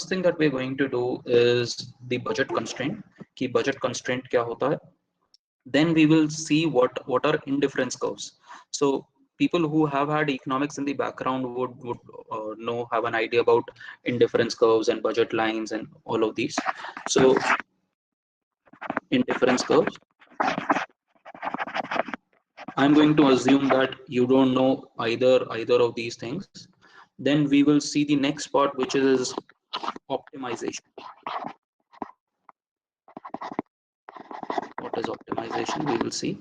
first thing that we're going to do is the budget constraint. कि budget constraint क्या होता है? Then we will see what are indifference curves. So people who have had economics in the background would know, have an idea about indifference curves and budget lines and all of these. So indifference curves, I'm going to assume that you don't know either of these things. Then we will see the next part, which is optimization. What is optimization? We will see,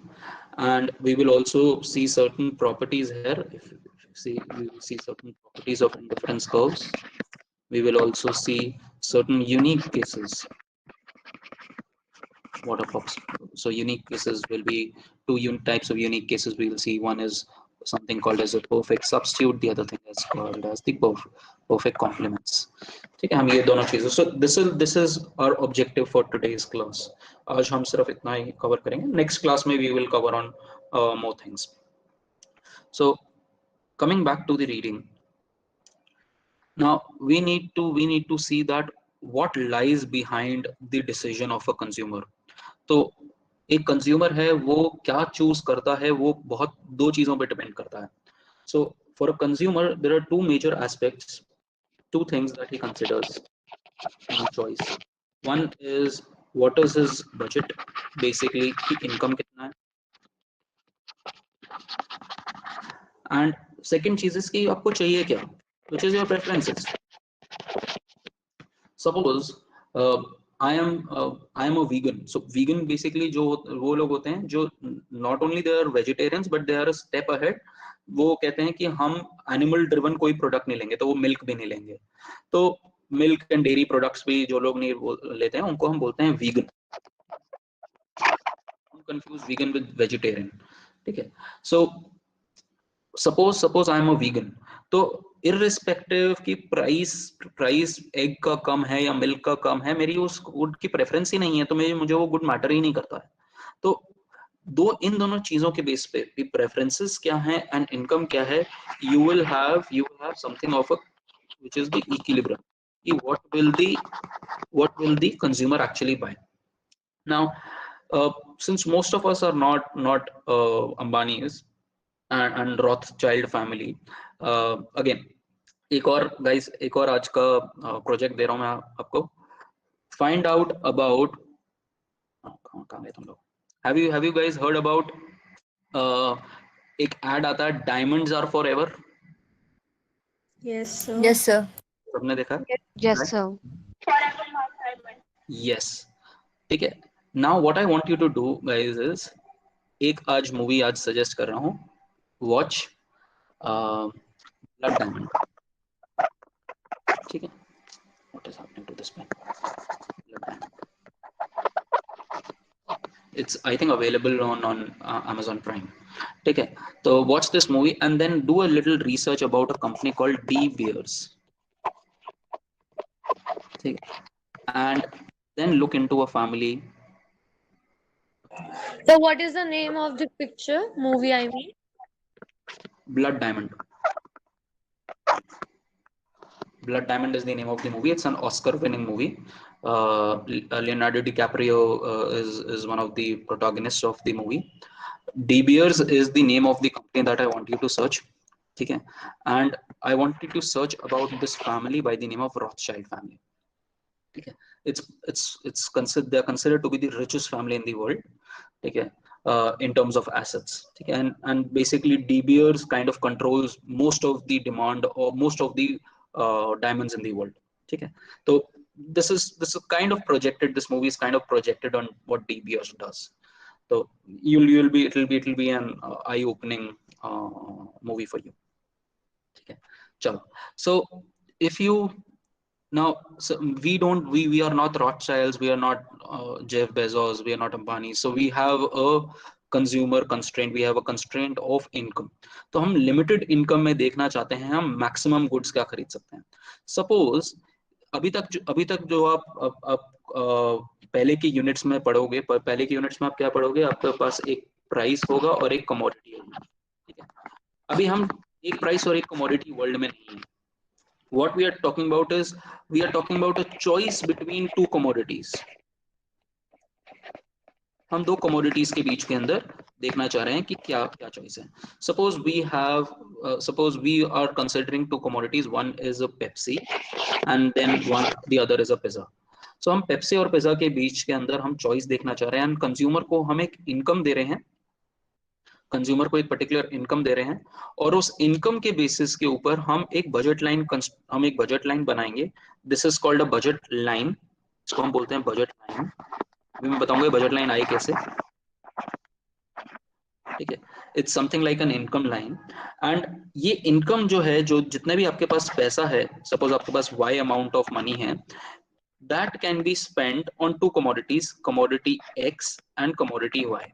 and we will also see certain properties here. If you see, we will see certain properties of indifference curves. We will also see certain unique cases. What are so unique cases will be two types of unique cases we will see. One is something called as a perfect substitute, the other thing is called as the perfect complements. ठीक है, हम ये दोनों चीजें, so this is our objective for today's class. आज हम सिर्फ इतना ही cover करेंगे. Next class में we will cover on more things. So coming back to the reading, now we need to see that what lies behind the decision of a consumer. तो एक consumer है, वो क्या चूज करता है, वो बहुत दो चीजों पे डिपेंड करता है. So for a consumer there are two major aspects, two things that he considers in choice. One is what is his budget, basically कि income कितना है, and second चीज is कि आपको चाहिए क्या, which is your preferences. Suppose I am a vegan. So vegan basically जो वो लोग होते हैं जो not only they are vegetarians but they are a step ahead. वो कहते हैं कि हम एनिमल ड्रिवन कोई प्रोडक्ट नहीं लेंगे, तो वो मिल्क भी नहीं लेंगे. तो मिल्क एंड डेयरी प्रोडक्ट्स भी जो लोग नहीं लेते हैं उनको हम बोलते हैं vegan. Confuse vegan with vegetarian. ठीक है. So suppose I am a vegan, तो इररिस्पेक्टिव की प्राइस एग का कम है या मिल्क का कम है, मेरी उस गुड की प्रेफरेंस ही नहीं है, तो मुझे वो गुड मैटर ही नहीं करता है. तो इन दोनों चीजों के बेस पे प्रेफरेंसेस क्या है एंड इनकम क्या है, you will have something of a which is the equilibrium. what will the consumer actually buy. Now since most of us are not Ambanis and Rothschild family, again एक और आज का project दे रहा हूं मैं आपको. फाइंड आउट अबाउट, कहां गए तुम लोग, have you guys heard about एक एड आता है diamonds are forever. Yes, sir. Yes, sir. सबने देखा? Yes, sir. Yes. ठीक है. Now what I want you to do guys is, एक आज मूवी आज सजेस्ट कर रहा हूँ, वॉच ब्लड डायमंड. ठीक है. What is happening to this pen? Blood Diamond. It's I think available on Amazon Prime. ठीक है. तो watch this movie and then do a little research about a company called De Beers. ठीक है. And then look into a family. So what is the name of the movie I mean? Blood Diamond. Blood Diamond is the name of the movie. It's an Oscar-winning movie. Leonardo DiCaprio is one of the protagonists of the movie. De Beers is the name of the company that I want you to search. Okay, and I want you to search about this family by the name of Rothschild family. Okay, it's considered, they're considered to be the richest family in the world. Okay, in terms of assets. Okay, and basically De Beers kind of controls most of the demand or most of the diamonds in the world. Okay, so this is kind of projected. This movie is kind of projected on what De Beers does. So it'll be an eye-opening movie for you. Okay, chalo. So if you now, so we are not Rothschilds, we are not Jeff Bezos, we are not Ambani. So we have a consumer constraint, we have a constraint of income. तो हम limited income में देखना चाहते हैं हम maximum goods क्या खरीद सकते हैं. Suppose अभी तक जो आप पहले की यूनिट्स में पढ़ोगे, पहले की यूनिट्स में आप क्या पढ़ोगे, आपके पास एक प्राइस होगा और एक कमोडिटी होगी. ठीक है. अभी हम एक प्राइस और एक कमोडिटी वर्ल्ड में नहीं है. what we are talking about is we are talking about a choice between two commodities. हम दो commodities के बीच के अंदर देखना चाह रहे हैं कि क्या क्या choice है. Suppose we are considering two commodities. One is a Pepsi and then the other is a pizza. So हम Pepsi और pizza के बीच के अंदर हम choice देखना चाह रहे हैं and consumer को हम एक income दे रहे हैं. कंज्यूमर को एक पर्टिकुलर इनकम दे रहे हैं और उस इनकम के बेसिस के ऊपर हम एक बजट लाइन बनाएंगे. This is called a budget line. इसको हम बोलते हैं बजट लाइन. अभी मैं बताऊंगा बजट लाइन आई कैसे. ठीक है, it's something like an income line. And ये इनकम जो है, जो जितने भी आपके पास पैसा है, सपोज आपके पास y अमाउंट ऑफ मनी है, that can be spend on to commodities, commodity x and commodity y.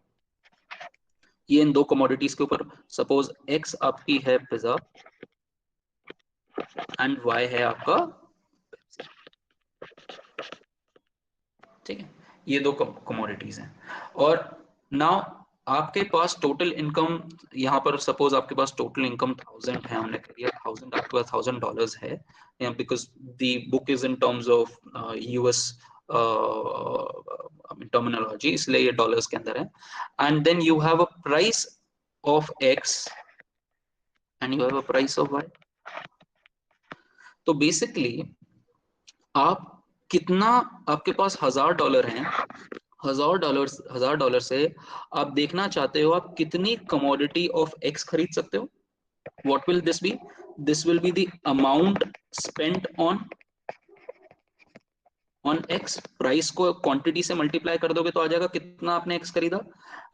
ये इन दो कमोडिटीज के ऊपर, सपोज x आपकी है पिज्जा एंड y है आपका, ठीक है, ये दो कमोडिटीज हैं. और नाउ आपके पास टोटल इनकम, यहाँ पर सपोज आपके पास टोटल इनकम 1000 है, हमने कह दिया 1000, आपके पास $1000 है, because the book is in terms of US terminology, इसलिए ये डॉलर्स के अंदर है. And then you have a price of x and you have a price of y. तो बेसिकली आप कितना, आपके पास $1000 हैं, $1000 से आप देखना चाहते हो आप कितनी कमोडिटी ऑफ x खरीद सकते हो. What will this be? This will be the amount spent on x. Price को क्वांटिटी से मल्टीप्लाई कर दोगे तो आ जाएगा कितना आपने x खरीदा.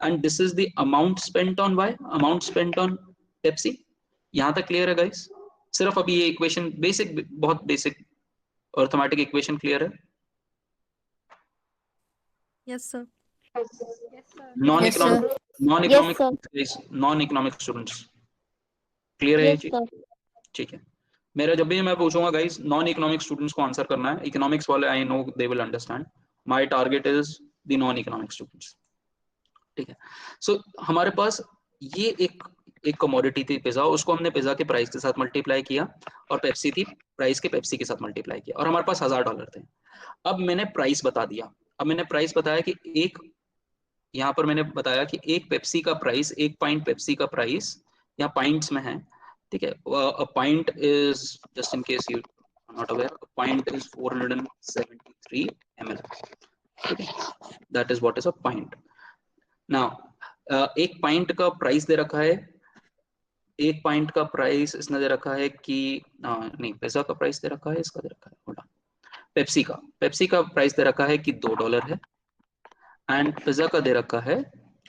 And this is the amount spent on y, amount spent on Pepsi. यहां तक क्लियर है गाइस? सिर्फ अभी ये इक्वेशन बेसिक, बहुत बेसिक अर्थमेटिक इक्वेशन क्लियर है? Yes, sir. Non Yes, sir. Economic non economic students clear है ये Yes, चीज? sir. ठीक है. मेरा जब भी मैं पूछूंगा गाइस, नॉन इकोनॉमिक स्टूडेंट्स को आंसर करना है. इकोनॉमिक्स वाले I know they will understand. My target is the non economic students. ठीक है. सो हमारे पास ये एक कमोडिटी थी पिज्जा, उसको हमने पिज्जा के प्राइस के साथ मल्टीप्लाई किया, और पेप्सी थी प्राइस के पेप्सी के साथ मल्टीप्लाई किया, और हमारे पास $1000 थे. अब मैंने प्राइस बता दिया. अब मैंने प्राइस बताया कि एक, यहाँ पर मैंने बताया कि एक पेप्सी का प्राइस, एक पाइंट पेप्सी का प्राइस, यहाँ पाइंट्स में है, ठीक है. A pint is, just in case you not aware, pint is 473 ml. ठीक है, that is what is a pint. Now एक पाइंट का प्राइस दे रखा है, एक पाइंट का प्राइस इसने दे रखा है कि नहीं, पिज्जा का प्राइस दे रखा है, इसका दे रखा है, होल्ड ऑन, पेप्सी का प्राइस दे रखा है कि $2 है, एंड पिज्जा का दे रखा है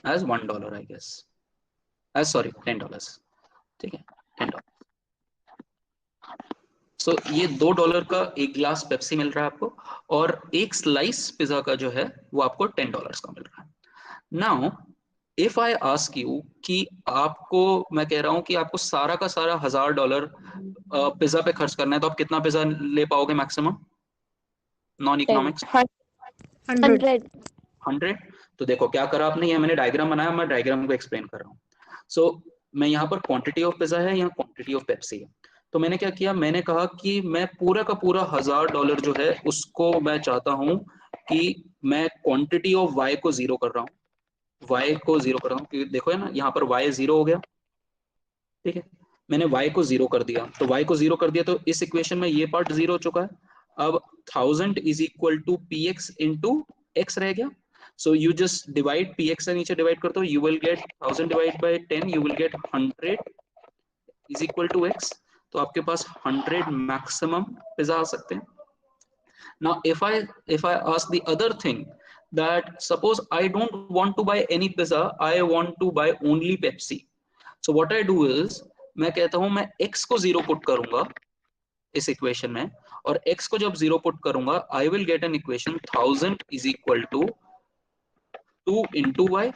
as $1 I guess, as sorry $10. ठीक है, $10. सो ये $2 का एक ग्लास पेप्सी मिल रहा है आपको, और एक स्लाइस पिज्जा का जो है वो आपको $10 का मिल रहा है. Now if I ask you कि आपको, मैं कह रहा हूं कि आपको सारा का सारा $1000 पिज्जा पे खर्च करना है, तो आप कितना पिज्जा ले पाओगे मैक्सिमम नॉन इकोनॉमिक्स? 100. 100. तो देखो क्या करा आपने, ये मैंने डायग्राम बनाया, मैं डायग्राम को एक्सप्लेन कर रहा हूँ. सो मैं यहाँ पर क्वांटिटी ऑफ पिज्जा है, यहाँ क्वांटिटी ऑफ पेप्सी है. तो मैंने क्या किया, मैंने कहा कि मैं पूरा का पूरा $1000 जो है उसको मैं चाहता हूँ कि मैं क्वांटिटी ऑफ y को जीरो कर रहा हूँ, y को जीरो कर रहा हूँ, क्योंकि देखो है ना, यहाँ पर y जीरो हो गया. ठीक है, मैंने y को जीरो कर दिया, तो y को जीरो कर दिया तो इस इक्वेशन में ये पार्ट जीरो हो चुका है. अब 1000 is equal to px into x रह गया. So you just divide, px से नीचे डिवाइड करते हो, you will get 1000 divide by 10, you will get 100 is equal to x. तो आपके पास 100 मैक्सिमम पिज्जा आ सकते हैं. Now if I ask the other thing, that suppose I don't want to buy any pizza, I want to buy only Pepsi. So what I do is, मैं कहता हूं मैं x को zero put करूंगा इस equation में, और x को जब जीरो पुट करूंगा, I will get an equation 1000 is equal to 2 into y,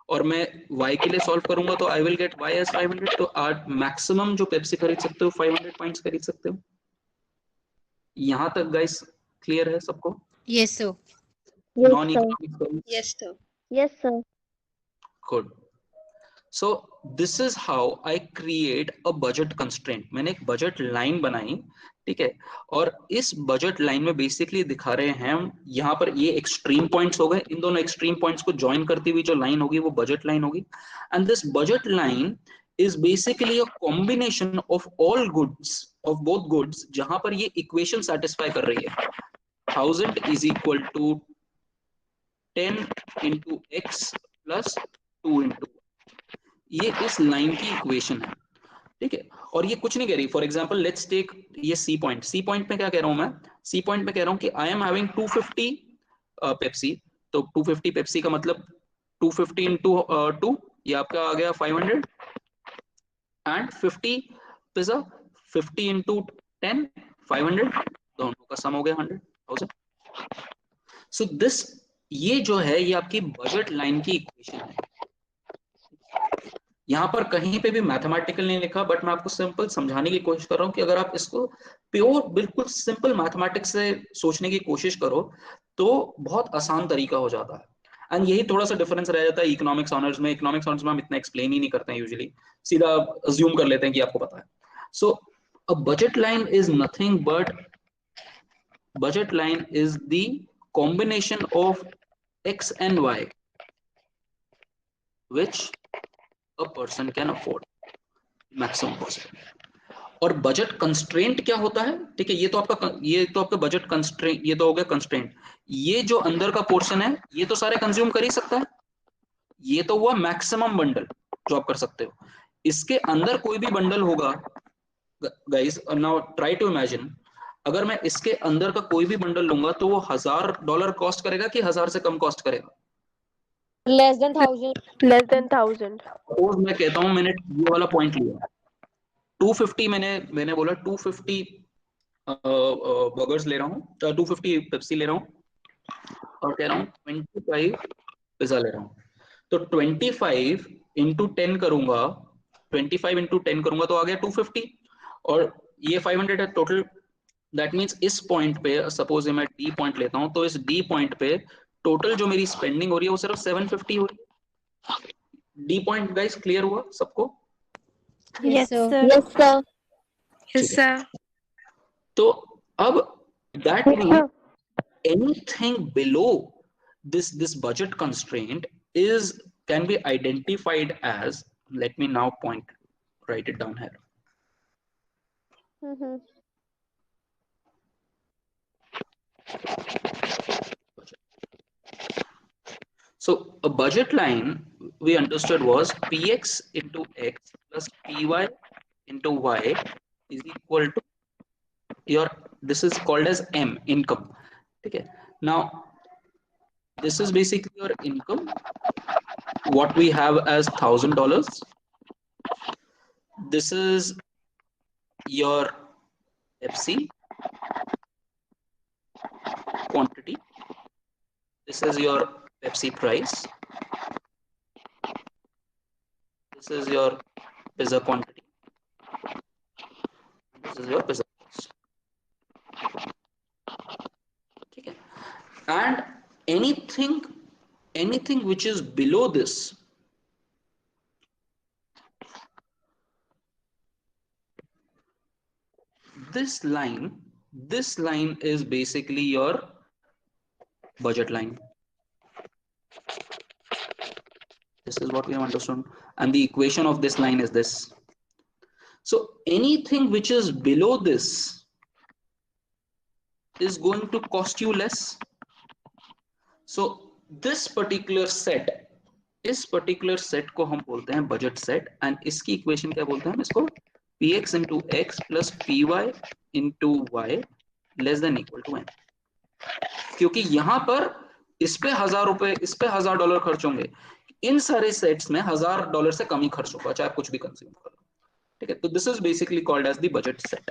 और मैं y के लिए सॉल्व करूंगा तो I will get y as 500. तो आप मैक्सिमम जो पेप्सी खरीद सकते हो 500 पॉइंट्स खरीद सकते हो. यहां तक गाइस क्लियर है सबको? Yes, sir. Yes, non sir. Economic. Yes, sir. Yes, sir. Good. So this is how I create a budget constraint. मैंने एक budget line बनाई ठीक है। और इस बजट लाइन में बेसिकली दिखा रहे हैं हम, यहाँ पर ये एक्सट्रीम पॉइंट्स हो गए, इन दोनों एक्सट्रीम पॉइंट्स को ज्वाइन करती हुई जो लाइन होगी वो बजट लाइन होगी। And this budget line is basically a combination of all goods, of both goods, जहां पर ये इक्वेशन सेटिस्फाई कर रही है। 1000 is equal to 10 into x plus 2 into, ये इस लाइन की इक्वेशन है, ठीक है। और ये कुछ नहीं कह रही, फॉर एग्जाम्पल लेट्स टेक ये सी पॉइंट। सी पॉइंट में क्या कह रहा हूं मैं, सी पॉइंट में कह रहा हूं कि आई एम हैविंग 250 पेप्सी। तो 250 पेप्सी का मतलब 250 इंटू 2, ये आपका आ गया 500, एंड 50 पिज्जा, 50 इंटू 10 500, दोनों का सम हो गया 100,000। सो दिस, ये जो है ये आपकी बजट लाइन की इक्वेशन है। यहाँ पर कहीं पे भी मैथमेटिकल नहीं लिखा, बट मैं आपको सिंपल समझाने की कोशिश कर रहा हूँ कि अगर आप इसको प्योर बिल्कुल सिंपल मैथमेटिक्स से सोचने की कोशिश करो तो बहुत आसान तरीका हो जाता है। एंड यही थोड़ा सा डिफरेंस रह जाता है इकोनॉमिक्स ऑनर्स में। इकोनॉमिक्स ऑनर्स में हम इतना एक्सप्लेन ही नहीं करते हैं यूजुअली, सीधा अज्यूम कर लेते हैं कि आपको पता है। So a budget line is nothing but, budget line is the combination of x and y which a person can afford maximum possible। और बजट कंस्ट्रेंट क्या होता है, ठीक है, ये तो आपका बजट कंस्ट्रेंट, ये तो हो गया कंस्ट्रेंट। ये जो अंदर का पोर्शन है ये तो सारे कंज्यूम कर ही सकता है, ये तो हुआ मैक्सिमम बंडल जो आप कर सकते हो। इसके अंदर कोई भी बंडल होगा guys, now try to imagine, अगर मैं इसके अंदर का कोई भी बंडल लूंगा तो वो $1000 कॉस्ट करेगा कि 1000 से कम कॉस्ट करेगा? Less than 1,000. Less than 1,000. Suppose मैं कहता हूं मैंने ये वाला पॉइंट लिया 250, मैंने बोला 250 बर्गर्स ले रहा हूँ, 250 पेप्सी ले रहा हूँ और कह रहा हूँ 25 पिज्जा ले रहा हूँ। तो 25 इंटू 10 करूंगा, 25 इंटू 10 करूंगा तो आ गया 250, और ये 500 है टोटल। दैट मीन्स इस पॉइंट पे सपोज मैं डी पॉइंट लेता हूँ तो इस डी पॉइंट पे टोटल जो मेरी स्पेंडिंग हो रही है वो सिर्फ 750 हो रही है। डी पॉइंट गाइस क्लियर हुआ सबको? Yes, Yes, sir. sir. Yes, sir. ठीक है, तो अब that means anything below this budget constraint is can be identified as, let me now point, write it down here. Mm-hmm. So a budget line we understood was px into x plus py into y is equal to your, this is called as m, income, okay? Now this is basically your income, what we have as $1,000. This is your FC quantity, this is your Pepsi price, this is your pizza quantity, this is your pizza price, okay? And anything which is below this, this line is basically your budget line. This is what we have understood, and the equation of this line is this. So anything which is below this is going to cost you less. So this particular set, इस particular set को हम बोलते हैं budget set, and इसकी equation क्या बोलते हैं हम इसको, px into x plus py into y less than equal to n। क्योंकि यहाँ पर इस पे $1000, इस पे $1000 खर्च होंगे, इन सारे सेट्स में $1000 से कम ही खर्च होगा चाहे कुछ भी कंज्यूम करो, ठीक है? तो this is basically called as the budget set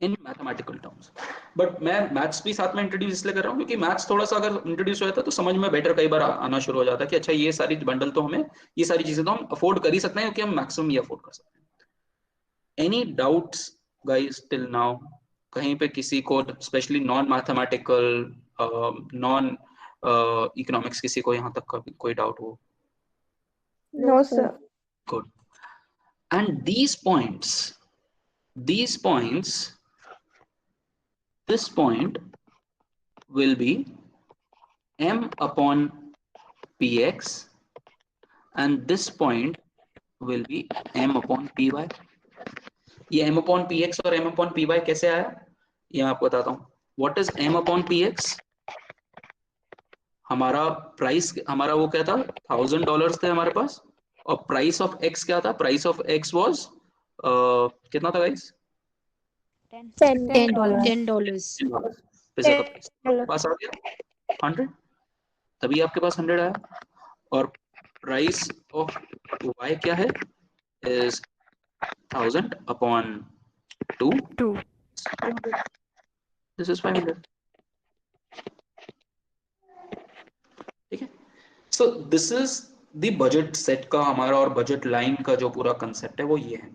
in mathematical terms. But मैं मैथ्स भी साथ में इंट्रोड्यूस इसलिए कर रहा हूँ क्योंकि मैथ्स थोड़ा सा अगर इंट्रोड्यूस हो जाता है तो समझ में बेटर कई बार आना शुरू हो जाता है कि अच्छा ये सारी बंडल तो हमें, ये सारी चीजें तो हम अफोर्ड कर ही सकते हैं क्योंकि हम मैक्सिमम ये अफोर्ड कर सकते हैं। Any doubts guys till now? कहीं पे किसी को specially non mathematical, non economics, किसी को यहाँ तक का कोई डाउट हो? No, sir. Good. and these points, this point will be m upon px, and this point will be m upon py. ये m upon px और m upon py कैसे आया, ये मैं आपको बताता हूँ. What is m upon px? हमारा प्राइस, हमारा वो क्या था, $1000 थे हमारे पास, और प्राइस ऑफ x क्या था, प्राइस ऑफ x वाज कितना था गाइस, $10. $10. पैसे का प्राइस पास आ गया 100, तभी आपके पास 100 आया. और प्राइस ऑफ y क्या है, इज 1000 अपॉन 2, दिस इज 500. ठीक है. So this is the budget set का हमारा, और बजट लाइन का जो पूरा कंसेप्ट है वो ये है.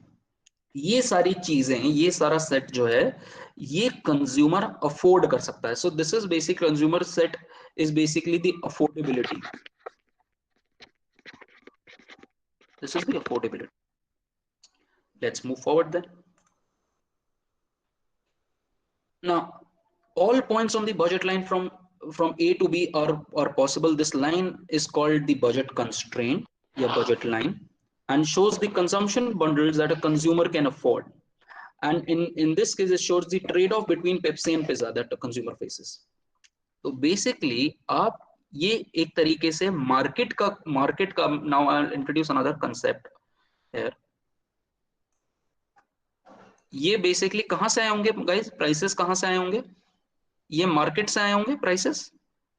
ये सारी चीजें, ये सारा सेट जो है, ये कंज्यूमर अफोर्ड कर सकता है. So this is basic consumer set is basically the affordability. This is the affordability. Let's move forward then. Now, all points on the budget line from A to B are possible. This line is called the budget constraint, your budget line, and shows the consumption bundles that a consumer can afford. And in this case, it shows the trade-off between Pepsi and pizza that the consumer faces. So basically, आप ये एक तरीके से market का now I'll introduce another concept here. ये basically कहां से आए होंगे गाइस, प्राइसेस कहां से आए होंगे, ये मार्केट से आए होंगे प्राइसेस.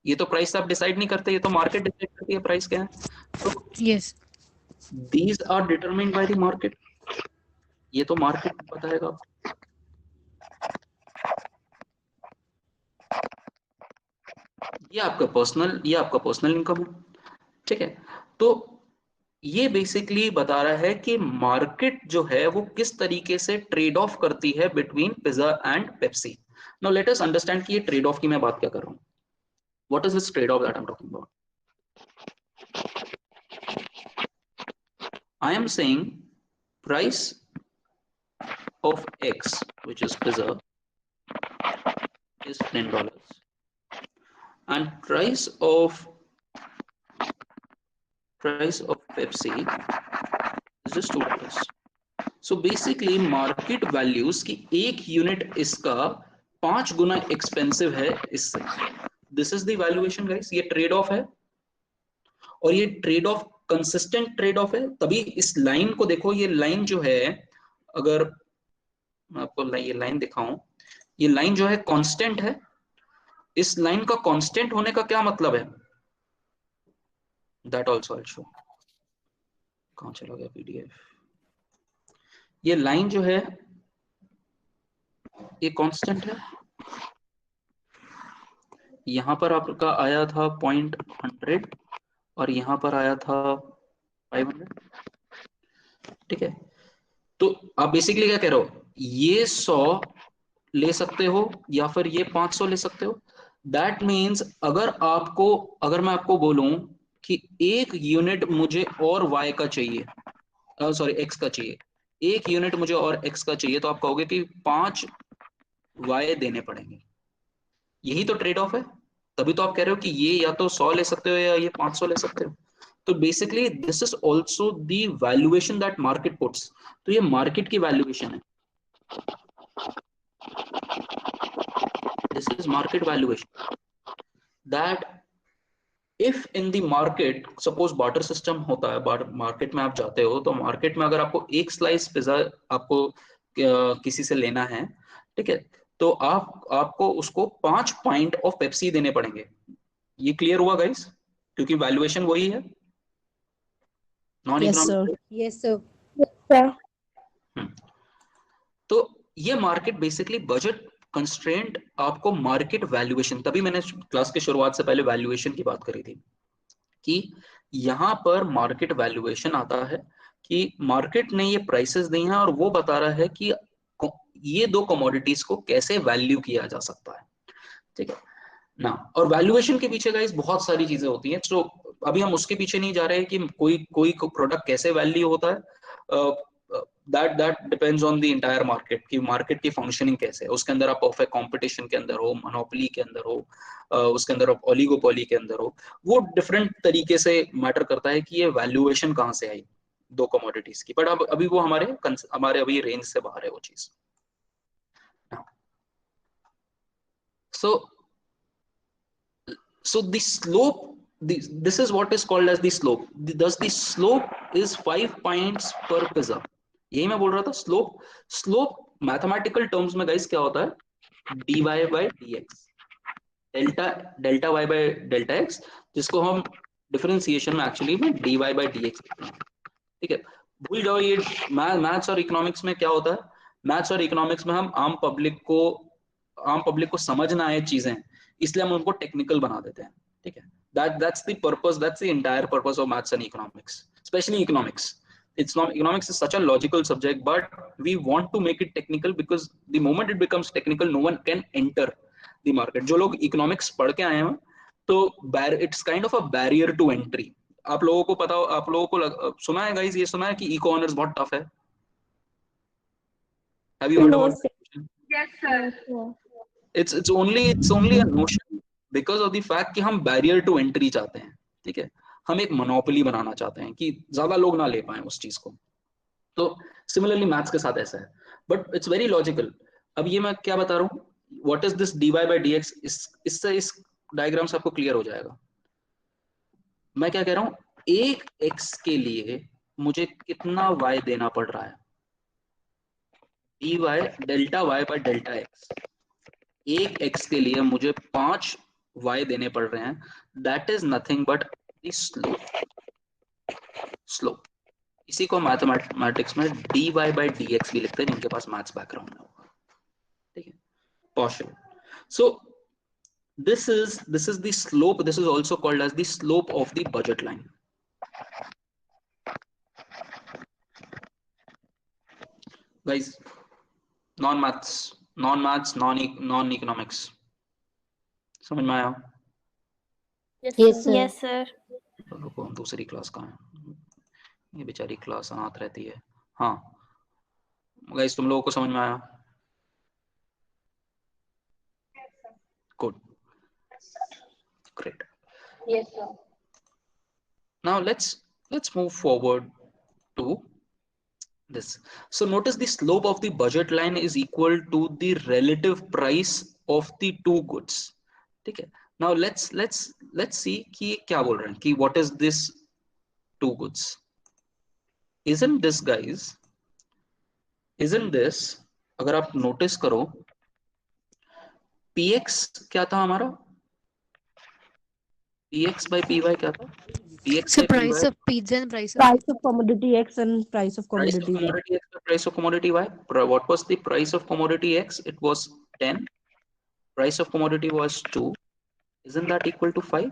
ये तो प्राइस आप डिसाइड नहीं करते, ये तो मार्केट डिसाइड करती है प्राइस क्या है. तो Yes. These are determined by the market. ये तो मार्केट बताएगा. ये आपका पर्सनल इनकम है. ठीक है. तो ये बेसिकली बता रहा है कि मार्केट जो है वो किस तरीके से ट्रेड ऑफ करती है between pizza and Pepsi. Now let us understand कि ये ट्रेड ऑफ की मैं बात क्या कर रहा हूं. What is this trade off that I am talking about. I am saying price of X, which is pizza, is $10, and price of Pepsi is just $2. So basically market values की एक unit इसका 5 गुना expensive है इससे. This is the valuation guys. ये trade off है, और ये trade off consistent trade off है. तभी इस लाइन को देखो, ये लाइन जो है, अगर मैं आपको ये लाइन दिखाऊं, ये लाइन जो है कांस्टेंट है. इस लाइन का कांस्टेंट होने का क्या मतलब है, दैट आल्सो आई शो. कहां चला गया पीडीएफ. ये लाइन जो है ये कांस्टेंट है. यहां पर आपका आया था 0.100 और यहां पर आया था 500. ठीक है. तो आप बेसिकली क्या कह रहे हो, ये 100 ले सकते हो या फिर ये 500 ले सकते हो. दैट मीन्स अगर मैं आपको बोलूं कि एक यूनिट मुझे और y का चाहिए, सॉरी x का चाहिए, एक यूनिट मुझे और x का चाहिए, तो आप कहोगे कि 5 y देने पड़ेंगे. यही तो ट्रेड ऑफ है. तभी तो आप कह रहे हो कि ये या तो 100 ले सकते हो या ये 500 ले सकते हो. तो basically this is also the valuation that market puts. तो ये मार्केट की वैल्यूएशन है. This is market valuation. That if in the market, suppose barter system होता है, मार्केट में आप जाते हो, तो मार्केट में अगर आपको एक स्लाइस पिज्जा आपको किसी से लेना है, ठीक है, तो आपको उसको 5 पॉइंट ऑफ पेप्सी देने पड़ेंगे. ये क्लियर हुआ गाइस, क्योंकि वैल्यूएशन वही है. Non Yes, sir. Economic. Yes, sir. तो ये मार्केट बेसिकली बजट कंस्ट्रेंट, आपको मार्केट वैल्यूएशन, तभी मैंने क्लास के शुरुआत से पहले वैल्यूएशन की बात करी थी कि यहां पर मार्केट वैल्यूएशन आता है कि मार्केट ने ये प्राइसेस दी हैं और वो बता रहा है कि ये दो कमोडिटीज को कैसे वैल्यू किया जा सकता है. ठीक है ना. और वैल्यूएशन के पीछे गाइस बहुत सारी चीजें होती हैं. तो अभी हम उसके पीछे नहीं जा रहे हैं कि कोई प्रोडक्ट कैसे वैल्यू होता है. That depends on the entire market कि मार्केट की फंक्शनिंग कैसे है, उसके अंदर आप परफेक्ट कंपटीशन के अंदर हो, मोनोपोली के अंदर हो, उसके अंदर आप ओलिगोपोली के अंदर हो, वो डिफरेंट तरीके से मैटर करता है कि ये वैल्यूएशन कहाँ से आई दो कमोडिटीज की। बट अब अभी वो हमारे अभी रेंज से बाहर है वो चीज। So the slope, this is what is called as the slope. Thus the slope is 5 points per pizza. यही मैं बोल रहा था, स्लोप मैथमेटिकल टर्म्स में गाइस क्या होता है, dy by dx, delta y by delta x, जिसको हम डिफरेंशिएशन में एक्चुअली में dy by dx लिखते हैं। ठीक है, भूल जाओ ये मैथ्स और इकोनॉमिक्स में क्या होता है, मैथ्स और इकोनॉमिक्स में हम आम पब्लिक को समझ ना आए चीजें, इसलिए हम उनको टेक्निकल बना देते हैं। ठीक है, that's the purpose, that's the entire purpose of maths and economics, especially economics. It's not, economics is such a logical subject, but we want to make it technical because the moment it becomes technical, no one can enter the market. जो लोग economics पढ़ के आए हैं तो it's kind of a barrier to entry. आप लोगों को पता, आप लोगों को सुना है गाइस, ये सुना है कि इको ऑनर्स बहुत टफ है? Have you heard No, about sir. it? Yes, No, sir. sir. it's only a notion because of the fact कि हम बैरियर टू एंट्री चाहते हैं। ठीक है, हम एक मोनोपोली बनाना चाहते हैं कि ज्यादा लोग ना ले पाए उस चीज को। तो सिमिलरली मैथ्स के साथ ऐसा है, बट इट्स वेरी लॉजिकल। अब ये मैं क्या बता रहा हूँ, what is this dy by dx, इससे इस डायग्राम से आपको क्लियर हो जाएगा। मैं क्या कह रहा हूँ, एक x के लिए मुझे कितना y देना पड़ रहा है, dy delta y by delta x। एक x के लिए मुझे 5 y देने पड़ रहे हैं, that is nothing but the slope. इसी को मैथमेटिक्स में dy by dx भी लिखते हैं जिनके पास मैथ्स बैकग्राउंड में होगा। ठीक है, partial. So this is the slope, this is also called as the slope of the budget line. Guys, non maths, non economics, समझ में आया? Yes, sir. Yes, sir. रुको, दूसरी क्लास कहाँ है, ये बेचारी क्लास अनाथ रहती है। हाँ गाइस, तुम लोगों को समझ में आया? Good, great. Yes, sir. Now let's move forward to this. So notice the slope of the budget line is equal to the relative price of the two goods. ठीक है, now let's see कि क्या बोल रहे हैं कि what is this two goods. Isn't this guys, isn't this, अगर आप नोटिस करो, px क्या था हमारा, px by py क्या था, px So by price py, of pizza and price of Price of commodity X and price of price of commodity Y. commodity x by price of commodity y. What was the price of commodity x? It was 10, price of commodity was 2. Isn't that equal to 5?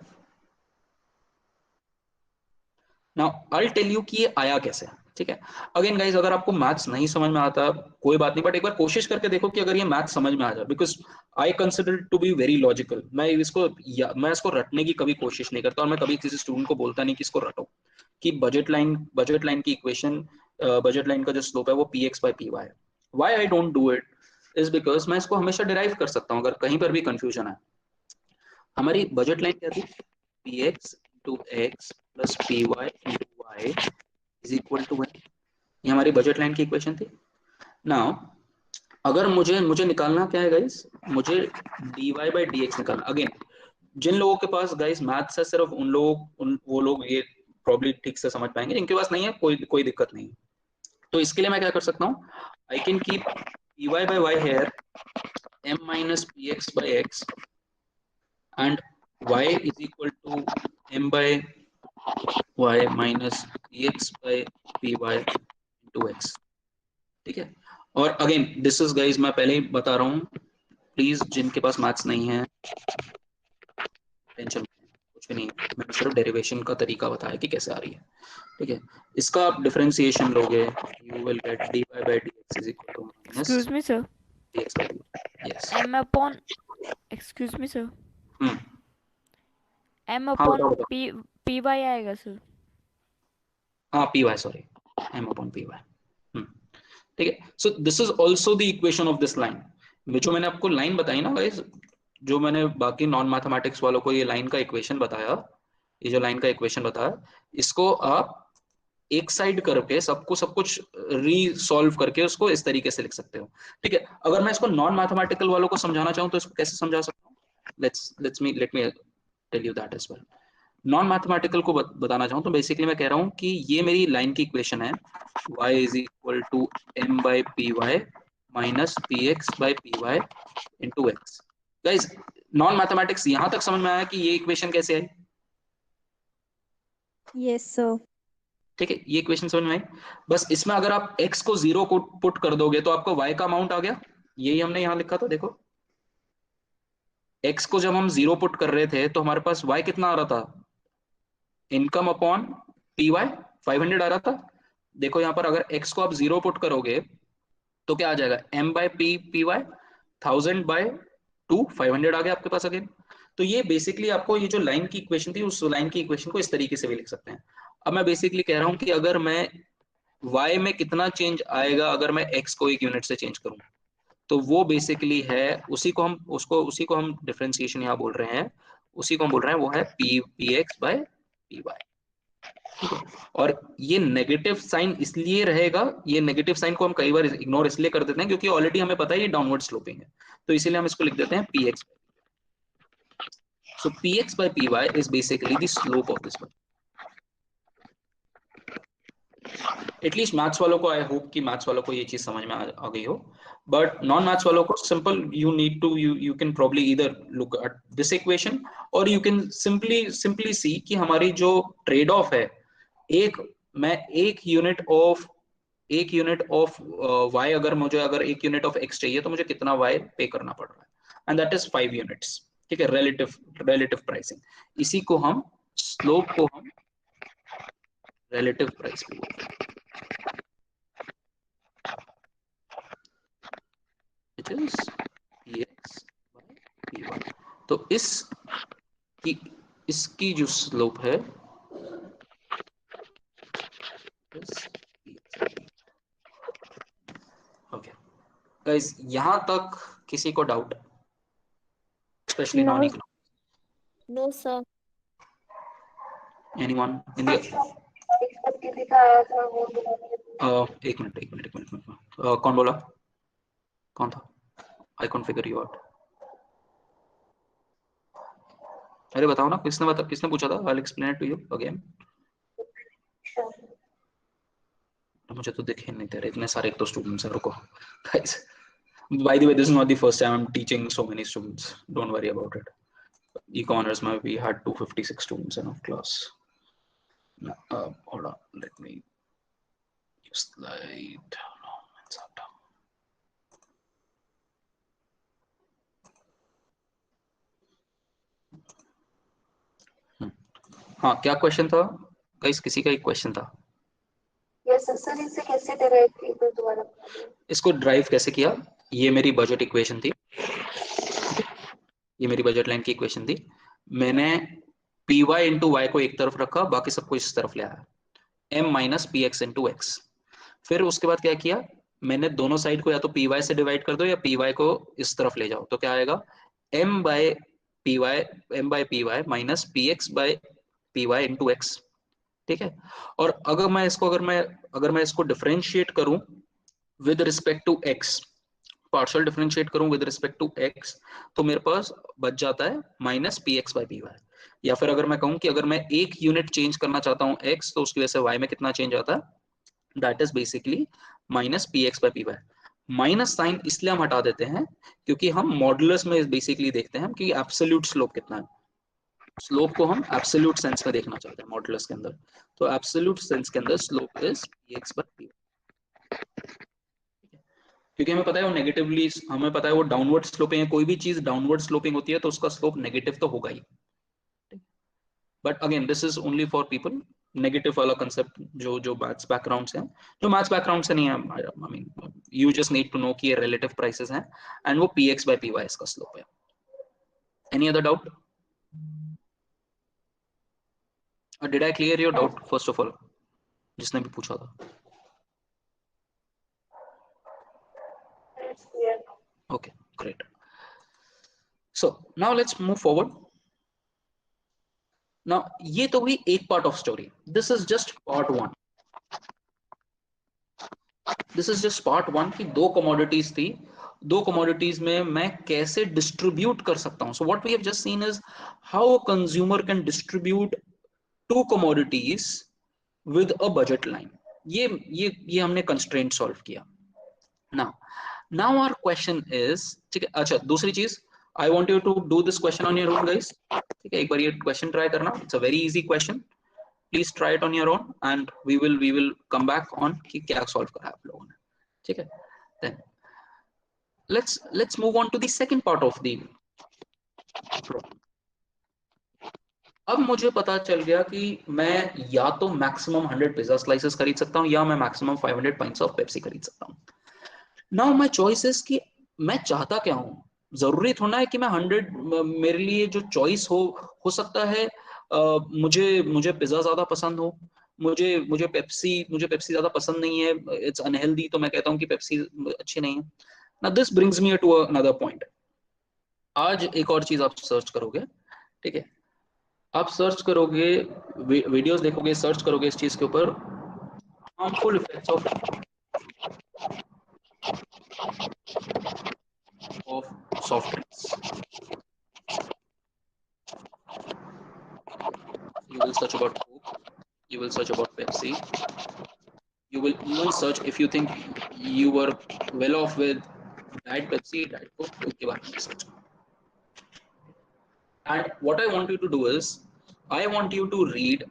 Now I'll tell you कि ये आया कैसे। ठीक है, again guys, अगर आपको maths नहीं समझ में आता कोई बात नहीं, बट एक बार कोशिश करके देखो कि अगर ये मैथ्स समझ में आ जाए, because I consider to be very logical. मैं इसको रटने की कभी कोशिश नहीं करता, और मैं कभी किसी स्टूडेंट को बोलता नहीं कि इसको रटो, कि बजट लाइन की इक्वेशन, बजट लाइन का जो स्लोप है वो P X by P Y. Why I don't do it is because मैं इसको हमेशा डिराइव कर सकता हूँ अगर कहीं पर भी कंफ्यूजन है। हमारी बजट लाइन क्या थी, P X into X plus P Y into Y is equal to 1। ये हमारी बजट लाइन की इक्वेशन थी। नाउ अगर मुझे निकालना क्या है गाइस, मुझे dy by dx निकालना। अगेन, जिन लोगों के पास गाइस मैथ्स है, सिर्फ वो लोग ये प्रॉब्लम ठीक से समझ पाएंगे, जिनके पास नहीं है कोई दिक्कत नहीं। तो इसके लिए मैं क्या कर सकता हूँ, I can keep py by y here, m minus px by x and y is equal to m by y minus px by py into x। ठीक है, और अगेन दिस इज गाइस, मैं पहले ही बता रहा हूँ, प्लीज जिनके पास maths नहीं है टेंशन कुछ भी नहीं है, मैंने सिर्फ डेरिवेशन का तरीका बताया कि कैसे आ रही है। ठीक है, इसका आप डिफरेंशिएशन लोगे, you will gate dy by dx is equal to minus Excuse me, sir. dx by dy. Yes. M upon. Excuse me, sir. Hmm, M हाँ upon बताओ। py आएगा सर। हाँ py, sorry, m upon py। ठीक है. So this is also the equation of this line. जो मैंने आपको line बताई ना गाइस, जो मैंने बाकी नॉन मैथमेटिक्स वालों को ये लाइन का इक्वेशन बताया, ये जो लाइन का इक्वेशन बताया, इसको आप एक साइड करके सबको सब कुछ रीसॉल्व करके उसको इस तरीके से लिख सकते हो. ठीक है. अगर मैं इसको नॉन मैथमेटिकल वालों को समझाना चाहूँ तो इसको कैसे समझा सकता हूँ? Let me tell you that as well. Non mathematical को बताना चाहूँ तो बेसिकली मैं कह रहा हूँ कि ये मेरी लाइन की इक्वेशन है, y is equal to m by P Y minus P X by P Y into X. Guys non mathematics यहां तक समझ में आया कि ये इक्वेशन कैसे आई? Yes, sir. ठीक है, ये इक्वेशन समझ में आई. बस इसमें अगर आप x को 0 को पुट कर दोगे तो आपको y का अमाउंट आ गया. यही हमने यहां लिखा था. देखो x को जब हम 0 पुट कर रहे थे तो हमारे पास y कितना आ रहा था? इनकम अपॉन पी वाई 500 आ रहा था. देखो यहाँ पर अगर x को आप 0 पुट करोगे तो क्या आ जाएगा? m by P Y 1000 by 2 500 आ गया आपके पास अगेन. तो ये बेसिकली आपको ये जो लाइन की इक्वेशन थी उस लाइन की इक्वेशन को इस तरीके से भी लिख सकते हैं. अब मैं बेसिकली कह रहा हूं कि अगर मैं y में कितना चेंज आएगा अगर मैं x को एक यूनिट से चेंज करूं, तो वो बेसिकली है उसी को हम डिफरेंशिएशन यहाँ बोल रहे हैं. उसी को हम बोल रहे हैं वो है P x by P Y. और ये नेगेटिव साइन इसलिए रहेगा, ये नेगेटिव साइन को हम कई बार इग्नोर इसलिए कर देते हैं क्योंकि ऑलरेडी हमें पता है ये डाउनवर्ड स्लोपिंग है, तो इसीलिए हम इसको लिख देते हैं P X. So P x by P Y is basically the slope of this. At least maths वालों को, आई होप कि मैथ्स वालों को ये चीज समझ में आ गई हो. बट नॉन मैथ्स वालों को simple you need to you can probably either look at this equation और यू कैन सिंपली सी कि हमारी जो ट्रेड ऑफ है, मैं एक यूनिट ऑफ y, अगर एक यूनिट ऑफ x चाहिए तो मुझे कितना y पे करना पड़ रहा है, एंड दैट इज 5 यूनिट्स. ठीक है, रिलेटिव प्राइसिंग. इसी को हम स्लोप को हम रिलेटिव प्राइस पे बोलते हैं, which is px by py. तो इसकी जो स्लोप है ओके गाइस, यहां तक किसी को doubt? Specially No, non economics. no, sir. Anyone in the एक मिनट कौन बोला? कौन था? I can't figure you out. अरे बताओ ना, किसने पूछा था? I explain it to you again. मुझे तो दिखे नहीं दे रहे इतने सारे, एक तो स्टूडेंट्स हैं. रुको guys, by the way, this is not the first time I'm teaching so many students, don't worry about it. Econ में we had 256 students in our class. Hold on, let me slide. हाँ, क्या question था guys? किसी का एक question था. Yes sir, इसे कैसे डिराइव किया तो दोबारा बताइए. इसको ड्राइव कैसे किया? ये मेरी बजट इक्वेशन थी, ये मेरी बजट लाइन की इक्वेशन थी. मैंने पी वाई इंटू वाई को एक तरफ रखा, बाकी सबको इस तरफ ले आया, m minus P X into x. फिर उसके बाद क्या किया, मैंने दोनों साइड को या तो पी वाई से डिवाइड कर दो या पी वाई को इस तरफ ले जाओ, तो क्या आएगा? m by P Y minus P x by P Y into X. ठीक है. और अगर मैं इसको डिफरेंशिएट करूं with respect to X, partial differentiate करूं विद रिस्पेक्ट टू एक्स, तो मेरे पास बच जाता है minus P X by P Y. या फिर अगर मैं कहूं कि अगर मैं एक यूनिट चेंज करना चाहता हूं x, तो उसकी वजह से y में कितना चेंज आता है? That is basically minus P X by P Y. Minus sign इसलिए हम हटा देते हैं क्योंकि हम मॉडुलस में बेसिकली देखते हैं कि एब्सोल्यूट स्लोप कितना है. स्लोप को हम एब्सोल्यूट सेंस में देखना चाहते हैं मॉडुलस के अंदर. तो एब्सोल्यूट सेंस के अंदर slope is P X by P Y, क्योंकि हमें पता है वो नेगेटिवली, हमें पता है वो डाउनवर्ड स्लोपिंग है. कोई भी चीज डाउनवर्ड स्लोपिंग होती है तो उसका स्लोप नेगेटिव तो होगा ही. But again this is only for people, negative वाला कंसेप्ट जो मैथ्स बैकग्राउंड से हैं. जो मैथ्स बैकग्राउंड से नहीं है, I mean you just need to know कि ये रिलेटिव प्राइसेस हैं एंड वो P x by P y इसका स्लोप है. Any other doubt? Did I clear your doubt first of all, जिसने भी पूछा था? Okay, great. So now let's move forward. Now ये तो हुई एक part of story. This is just part one. This is just part one कि दो commodities थी. दो commodities में मैं कैसे distribute कर सकता हूँ. So what we have just seen is how a consumer can distribute two commodities with a budget line. ये हमने constraint solve किया. Now our question is, ठीक है. अच्छा, दूसरी चीज, I want you to do this question on your own, guys. ठीक है, एक बार ये question try करना. It's a very easy question. Please try it on your own, and we will come back on कि क्या solve करा आप लोगों ने. ठीक है. Then let's move on to the second part of the problem. अब मुझे पता चल गया कि मैं या तो maximum 100 पिज्जा slices खरीद सकता हूँ या मैं maximum 500 pints of Pepsi खरीद सकता हूँ. नाउ माय चॉइस इज कि मैं चाहता क्या हूँ. जरूरी थोड़ा है कि मैं 100, मेरे लिए जो चॉइस हो सकता है मुझे पिज्जा ज्यादा पसंद हो, मुझे पेप्सी ज्यादा पसंद नहीं है, इट्स अनहेल्दी, तो मैं कहता हूँ कि पेप्सी अच्छी नहीं है. Now this brings me to another point. आज एक और चीज आप सर्च करोगे, ठीक है, आप सर्च करोगे, वीडियोस देखोगे, सर्च करोगे इस चीज के ऊपर, harmful effects of soft drinks. You will search about Coke, you will search about Pepsi, you will even search, if you think you were well off with Diet Pepsi, Diet Coke, उसके बारे में search. And what I want you to do is, I want you to read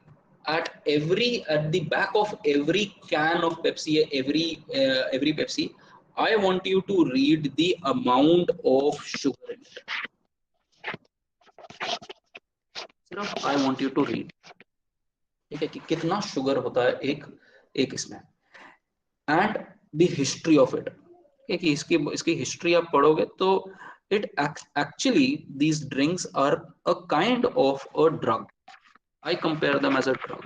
at the back of every can of Pepsi, every Pepsi, I want you to read the amount of sugar in it. सिर्फ I want you to read, ठीक है, कि कितना sugar होता है एक इसमें, and the history of it. कि इसकी हिस्ट्री आप पढ़ोगे तो it actually, these drinks are a kind of a drug. I compare them as a drug.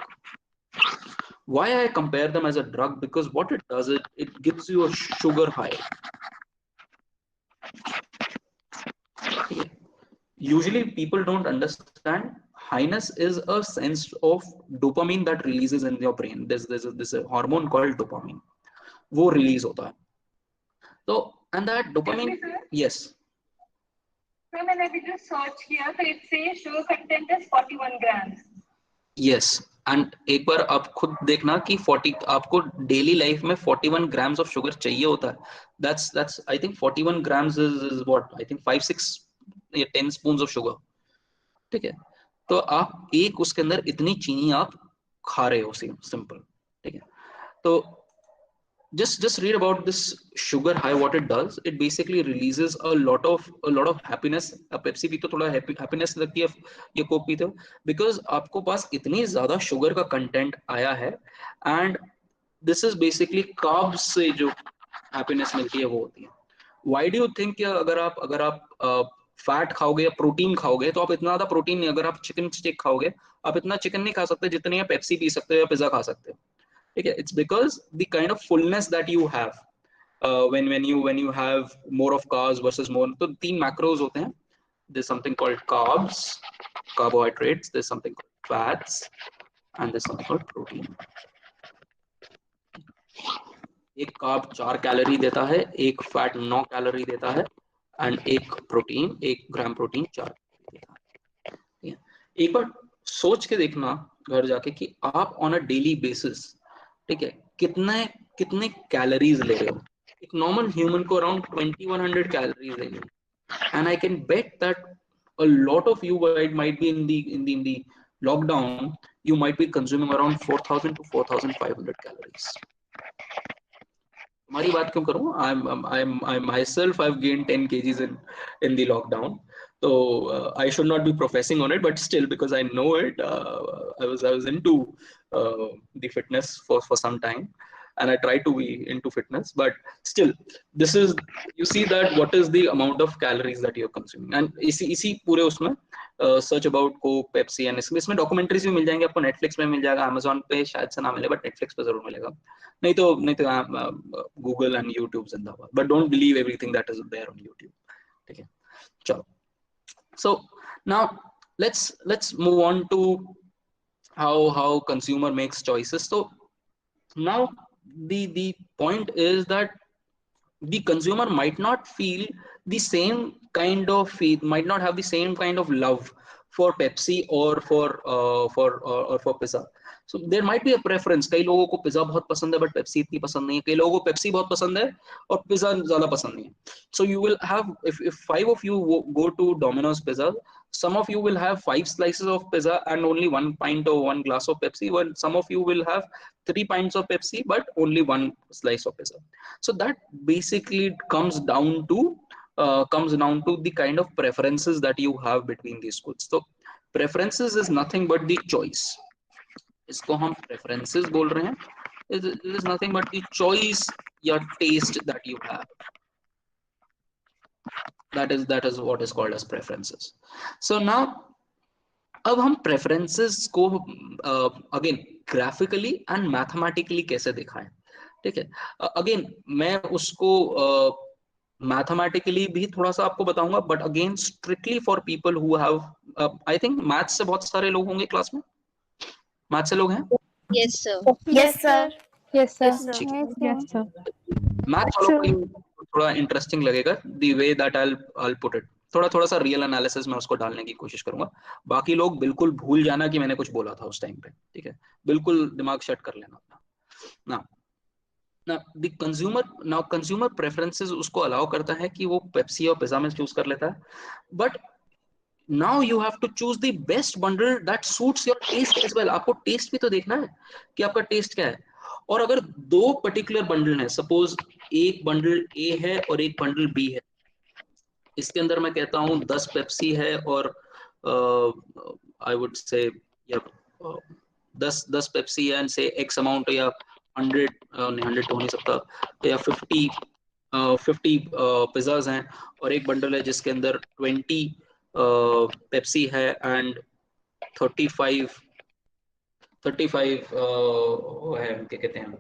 Why I compare them as a drug? Because what it does, it gives you a sugar high. Usually people don't understand highness is a sense of dopamine that releases in your brain. There's a hormone called dopamine, वो release होता है. So and that dopamine, yes. So मैंने अभी जो search किया तो it says sugar content is 41 grams. Yes, and एक बार आप खुद देखना कि 40, आपको डेली लाइफ में 41 grams of sugar चाहिए होता है. That's I think 41 grams is what I think 5-6 या 10 spoons of sugar. ठीक है, तो आप एक उसके अंदर इतनी चीनी आप खा रहे हो, सिंपल. ठीक है, तो just read about this sugar high. What it does, it basically releases a lot of happiness. Pepsi भी तो थोड़ा happiness लगती है, ये कोक पीते हो, because आपको पास इतनी ज्यादा शुगर का कंटेंट आया है, and this is basically carbs से जो happiness मिलती है वो होती है. Why do you think कि अगर आप फैट खाओगे या प्रोटीन खाओगे तो आप इतना ज्यादा प्रोटीन नहीं, अगर आप चिकन स्टिक खाओगे आप इतना चिकन नहीं खा सकते जितनी आप पेप्सी पी सकते हो या पिज्जा खा सकते हो. ठीक है, it's because the kind of fullness that you have when you have more of carbs versus more. तो 3 macros होते हैं. There's something called carbs, carbohydrates, there's something called fats, and there's something called protein. एक carb 4 calorie देता है, एक fat 9 calorie देता है, and एक प्रोटीन 1 ग्राम प्रोटीन 4 देता है. एक बार सोच के देखना घर जाके कि आप ऑन अ डेली बेसिस, ठीक है, कितने कैलोरीज ले रहे हो. एक नॉर्मल ह्यूमन को अराउंड 2100 कैलोरीज ले रहे हो, and I can bet that a lot of you might be in the lockdown, you might be consuming around 4000 to 4500 calories. हमारी बात क्यों करूं, I myself I've gained 10 kgs in the lockdown, so I should not be professing on it, but still, because I know it, I was into the fitness for some time, and I try to be into fitness, but still, this is, you see that what is the amount of calories that you're consuming, and इसी पूरे उसमें search about Coke, Pepsi and इसमें documentaries भी मिल जाएंगे आपको, Netflix में मिल जाएगा, Amazon पे शायद से ना मिले बट नेटफ्लिक्स पे जरूर मिलेगा, नहीं तो गूगल एंड यूट्यूब जिंदाबाद, but don't believe everything that is there on YouTube, ठीक है। चलो, so now let's move on to how consumer makes choices. So now the point is that the consumer might not feel the same kind of might not have the same kind of love for Pepsi or for pizza. So there might be a preference. कई लोगों को pizza बहुत पसंद है but Pepsi इतनी पसंद नहीं है, कई लोगों को पेप्सी बहुत पसंद है और पिज्जा ज्यादा पसंद नहीं है. So you will have, if 5 of you go to Domino's Pizza, some of you will have 5 slices of pizza and only 1 pint or 1 glass of Pepsi, while some of you will have 3 pints of Pepsi but only 1 slice of pizza. So that basically comes down to the kind of preferences that you have between these goods. So preferences is nothing but the choice. इसको हम preferences बोल रहे हैं. It is nothing but the choice या taste that you have. That is what is called as preferences. So now अब हम preferences को again graphically and mathematically कैसे दिखाएं, ठीक है. Again मैं उसको मैथमेटिकली भी थोड़ा सा आपको बताऊंगा, but again strictly for people who have, I think maths से बहुत सारे लोग होंगे क्लास में, मैथ्स से लोग हैं? Yes, sir. Yes, sir. Yes, sir. ठीक है. Yes, sir. मैथ्स वालों को ये थोड़ा इंटरेस्टिंग लगेगा, the way that I put it, थोड़ा सा रियल एनालिसिस में उसको डालने की कोशिश करूंगा. बाकी लोग बिल्कुल भूल जाना कि मैंने कुछ बोला था उस टाइम पे, ठीक है, बिल्कुल दिमाग शट कर लेना अपना. Now consumer preferences उसको अलाउ करता है कि वो पेप्सी और पिज्जा में चूज कर लेता है, but now you have to choose the best bundle that suits your taste as well. आपको टेस्ट भी तो देखना है कि आपका टेस्ट क्या है. और अगर 2 पर्टिकुलर बंडल हैं, सपोज एक बंडल ए है और एक बंडल बी है, इसके अंदर मैं कहता हूँ 10 पेप्सी है और आई वुड से 10 पेप्सी है एंड से एक्स अमाउंट या 100 100 तो हो नहीं सकता, या 50 पिज्जाज हैं, और एक बंडल है जिसके अंदर 20 पेप्सी है एंड 35 है, क्या कहते हैं,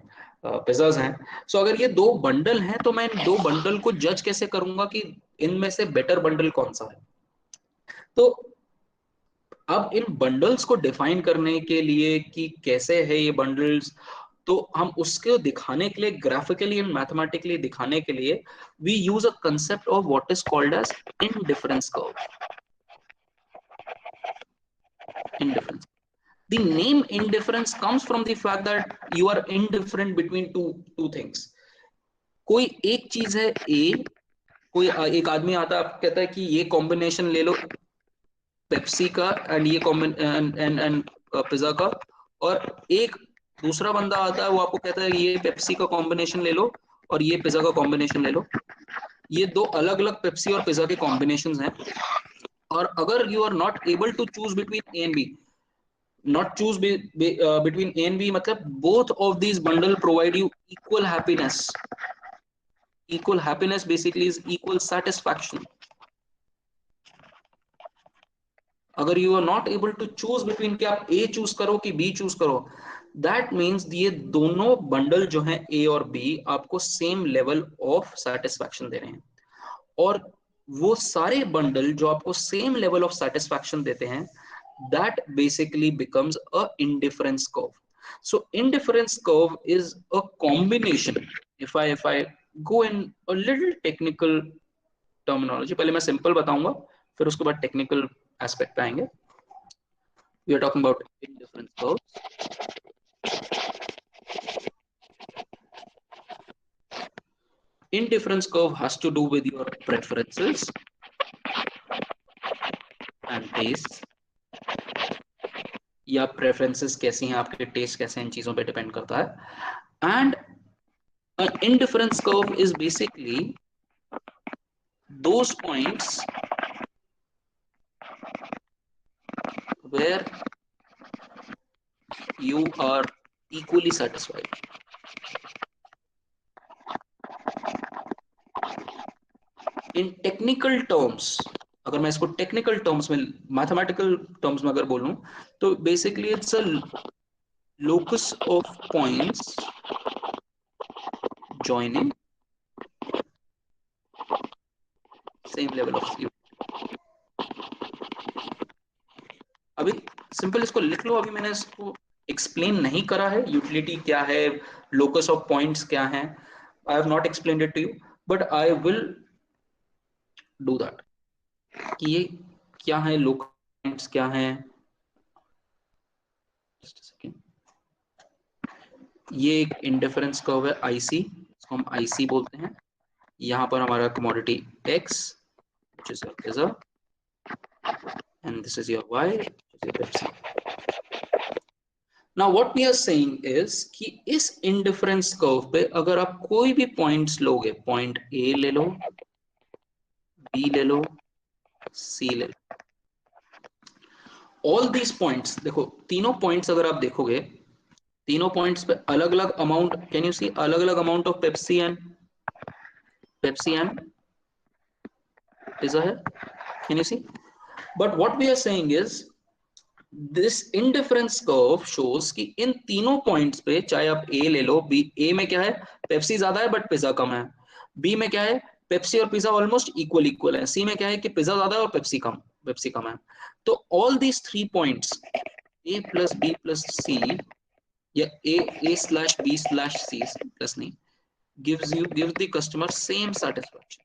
पिज्जाज हैं. सो अगर ये 2 बंडल हैं तो मैं इन 2 बंडल को जज कैसे करूंगा कि इनमें से बेटर बंडल कौन सा है. तो अब इन बंडल्स को डिफाइन करने के लिए कि कैसे है ये बंडल्स, तो हम उसको दिखाने के लिए, ग्राफिकली एंड मैथमेटिकली दिखाने के लिए, we use a concept of what is called as indifference curve. Indifference. The name indifference comes from the fact that you are indifferent between two things. कोई एक चीज है A, कोई एक आदमी आता है आपको कहता है कि ये कॉम्बिनेशन ले लो पेप्सी का एंड ये एंड पिज्जा का, और एक दूसरा बंदा आता है वो आपको कहता है ये पेप्सी का कॉम्बिनेशन ले लो और ये पिज्जा का कॉम्बिनेशन ले लो. ये 2 अलग अलग पेप्सी और पिज्जा के कॉम्बिनेशंस हैं, और अगर you are not able to choose between A and B, not choose between A and B, मतलब both of these bundle provide you equal happiness. Equal happiness basically is equal satisfaction. अगर you are not able to choose between कि आप A choose करो कि B choose करो, that means ये दोनों bundle जो हैं A और B आपको same level of satisfaction दे रहे हैं, और वो सारे बंडल जो आपको same level of satisfaction देते हैं, that basically becomes a indifference curve. So indifference curve is a combination. If I go in a little technical terminology, पहले मैं simple बताऊंगा फिर उसके बाद technical aspect पे आएंगे. We are talking about indifference curve. Indifference curve has to do with your preferences and tastes. या preferences कैसी हैं, आपके टेस्ट कैसे हैं, इन चीजों पे डिपेंड करता है. And indifference curve is basically those points where you are equally satisfied. In technical terms, अगर मैं इसको टेक्निकल टर्म्स में, मैथमेटिकल टर्म्स में अगर बोलूं, तो basically it's a locus of points joining same level of utility. अभी सिंपल इसको लिख लो, अभी मैंने इसको एक्सप्लेन नहीं करा है, यूटिलिटी क्या है, लोकस ऑफ पॉइंट्स क्या है, I have not explained it to you, but I will do that कि ये क्या है, लोकस पॉइंट्स क्या है। जस्ट अ सेकंड, ये एक इंडिफरेंस कर्व है आईसी, इसको हम आईसी बोलते हैं। यहाँ पर हमारा commodity x, which is your pizza, and this is your y, which is your Pepsi. Now what we are saying is कि इस इंडिफरेंस कर्व पे अगर आप कोई भी पॉइंट्स लोगे, पॉइंट A ले लो, B ले लो, C ले लो, ऑल दीज पॉइंट्स, देखो तीनों पॉइंट्स अगर आप देखोगे, तीनों पॉइंट्स पे अलग अलग अमाउंट, कैन यू सी, अलग अलग amount of Pepsi and pizza है, can you see? But what we are saying is this indifference curve shows कि इन तीनों पॉइंट्स पे, चाहे आप ए ले लो, बी, ए में क्या है, पेप्सी ज्यादा है बट पिज़्ज़ा कम है, बी में क्या है, पेप्सी और पिज़्ज़ा ऑलमोस्ट इक्वल है, सी में क्या है कि पिज़्ज़ा ज्यादा है और पेप्सी कम है। तो all these 3 points a plus b plus c या a slash b slash c plus नहीं, gives the customer same satisfaction.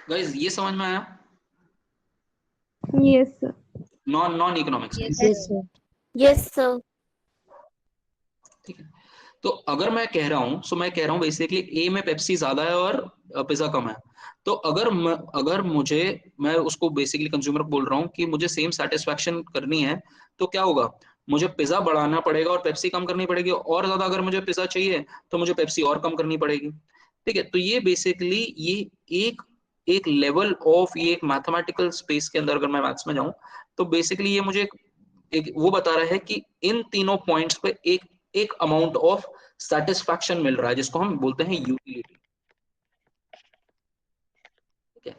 Guys, ये समझ में आया? Yes, sir. Non economics. Yes, sir. Yes, sir. ठीक है, तो अगर मैं कह रहा हूँ बेसिकली ए में पेप्सी ज्यादा है और पिज़्ज़ा कम है, तो अगर मैं उसको बेसिकली कंज्यूमर को बोल रहा हूँ कि मुझे सेम सेटिस्फैक्शन करनी है, तो क्या होगा, मुझे पिज़्ज़ा बढ़ाना पड़ेगा और पेप्सी कम करनी पड़ेगी, और ज्यादा अगर मुझे पिज़्ज़ा चाहिए तो मुझे पेप्सी और कम करनी पड़ेगी। ठीक है, तो ये बेसिकली ये एक लेवल ऑफ, ये एक मैथमेटिकल स्पेस के अंदर अगर मैं मैथ्स में जाऊं, तो बेसिकली ये मुझे एक वो बता रहा है कि इन तीनों पॉइंट्स पे एक अमाउंट ऑफ सेटिस्फैक्शन मिल रहा है, जिसको हम बोलते हैं यूटिलिटी। ठीक है,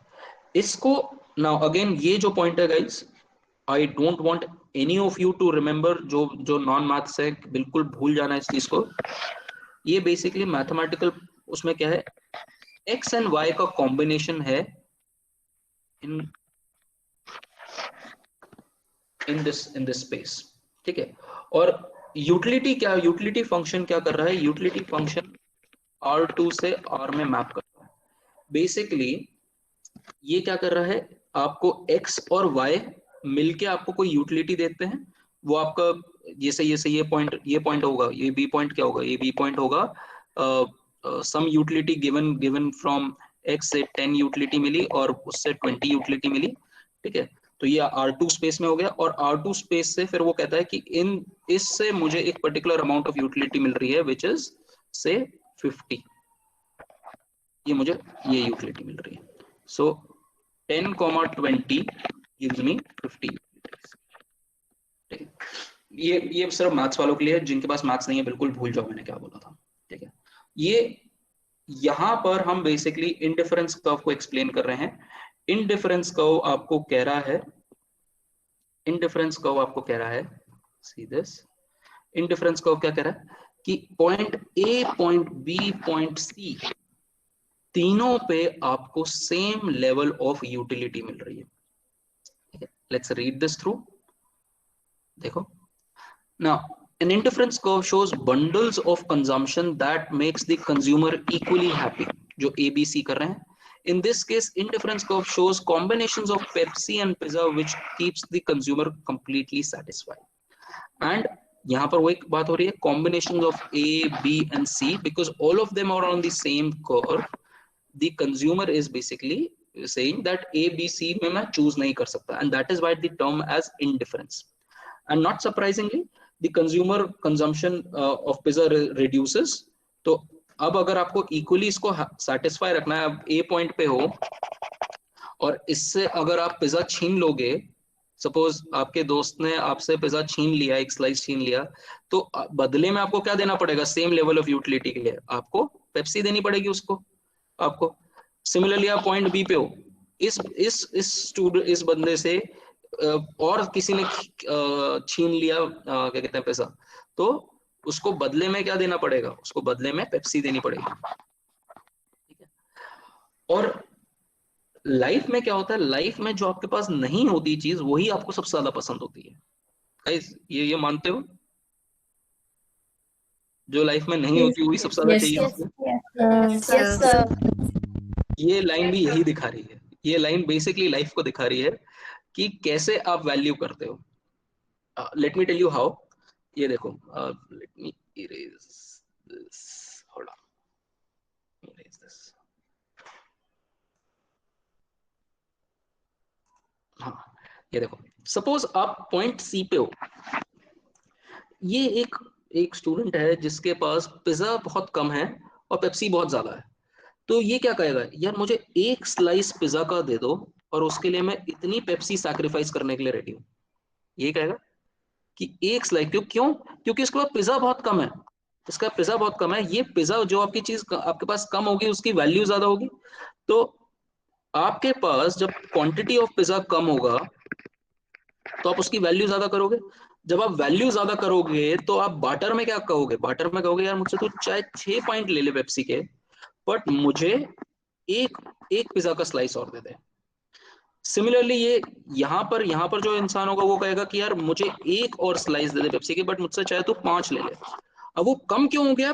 इसको नाउ अगेन ये जो पॉइंट है guys, I don't want any of you to remember, जो नॉन मैथ्स है बिल्कुल भूल जाना इस चीज को। ये बेसिकली मैथमेटिकल, उसमें क्या है, एक्स एंड वाई का कॉम्बिनेशन है इन दिस स्पेस। ठीक है, और यूटिलिटी फंक्शन क्या कर रहा है, यूटिलिटी फंक्शन R2 से R में मैप कर रहा है। बेसिकली ये क्या कर रहा है, आपको x और y मिलके आपको कोई यूटिलिटी देते हैं, वो आपका जैसे ये पॉइंट होगा, ये b पॉइंट क्या होगा, ये b पॉइंट होगा सम यूटिलिटी गिवन फ्रॉम x से 10 यूटिलिटी मिली और उससे 20 यूटिलिटी मिली। ठीक है, तो ये R2 स्पेस में हो गया, और R2 स्पेस से फिर वो कहता है कि इससे मुझे एक पर्टिकुलर अमाउंट ऑफ यूटिलिटी मिल रही है विच इज से 50, ये मुझे ये यूटिलिटी मिल रही है। सो 10,20 gives me 50 utilities। ठीक है, ये सिर्फ मैथ्स वालों के लिए, जिनके पास मैथ्स नहीं है बिल्कुल भूल जाओ मैंने क्या बोला था। ठीक है, ये यहां पर हम बेसिकली इंडिफरेंस कर्व को एक्सप्लेन कर रहे हैं। इंडिफरेंस कर्व आपको कह रहा है, सी दिस, इंडिफरेंस कर्व क्या कह रहा है कि point A, point B, point C, तीनों पे आपको सेम लेवल ऑफ यूटिलिटी मिल रही है। ठीक है, लेट्स रीड दिस थ्रू। देखो, now an indifference curve shows bundles of consumption that makes the consumer equally happy, जो ABC कर रहे हैं। In this case, indifference curve shows combinations of Pepsi and pizza which keeps the consumer completely satisfied. And यहाँ पर वो एक बात हो रही है, combinations of A, B and C, because all of them are on the same curve. The consumer is basically saying that A, B, C में मैं choose नहीं कर सकता, and that is why the term as indifference. And not surprisingly, the consumer consumption of pizza reduces. तो अब अगर आपको equally इसको सेटिस्फाई रखना है, अब ए पॉइंट पे हो और इससे अगर आप पिज्जा छीन लोगे, सपोज आपके दोस्त ने आपसे पिज्जा छीन लिया, एक स्लाइस छीन लिया, तो बदले में आपको क्या देना पड़ेगा, सेम लेवल ऑफ यूटिलिटी के लिए आपको पेप्सी देनी पड़ेगी उसको आपको। सिमिलरली आप पॉइंट बी पे हो, इस बंदे से और किसी ने छीन लिया क्या कहते हैं पैसा, तो उसको बदले में क्या देना पड़ेगा, उसको बदले में पेप्सी देनी पड़ेगी, ठीक है। और लाइफ में क्या होता है, लाइफ में जो आपके पास नहीं होती चीज वही आपको सबसे ज्यादा पसंद होती है। गाइस ये मानते हो, जो लाइफ में नहीं होती वही सबसे ज्यादा चाहिए आपको। Yes, sir. ये लाइन भी यही दिखा रही है, ये लाइन बेसिकली लाइफ को दिखा रही है कि कैसे आप वैल्यू करते हो। Let me tell you how. ये देखो, let me erase this, hold on, erase this. हाँ, ये देखो, सपोज आप पॉइंट सी पे हो, ये एक स्टूडेंट है जिसके पास पिज्जा बहुत कम है और पेप्सी बहुत ज्यादा है। तो ये क्या कहेगा, यार मुझे एक स्लाइस पिज्जा का दे दो और उसके लिए मैं इतनी पेप्सी सैक्रिफाइस करने के लिए रेडी हूँ। ये कहेगा कि एक स्लाइस, क्यों? क्योंकि इसके पास पिज्जा बहुत कम है, इसका पिज्जा बहुत कम है। ये पिज्जा जो आपकी चीज आपके पास कम होगी उसकी वैल्यू ज्यादा होगी। तो आपके पास जब क्वांटिटी ऑफ पिज्जा कम होगा तो आप उसकी वैल्यू ज्यादा करोगे। जब आप वैल्यू ज्यादा करोगे तो आप बाटर में क्या कहोगे, बाटर में कहोगे यार मुझसे तो चाहे 6 पॉइंट ले ले पेप्सी के, बट मुझे एक एक पिज्जा का स्लाइस और दे दे। सिमिलरली ये यहाँ पर जो इंसान होगा वो कहेगा कि यार मुझे एक और स्लाइस दे दे पेप्सी की, बट मुझसे चाहे तो 5 ले ले। अब वो कम क्यों हो गया,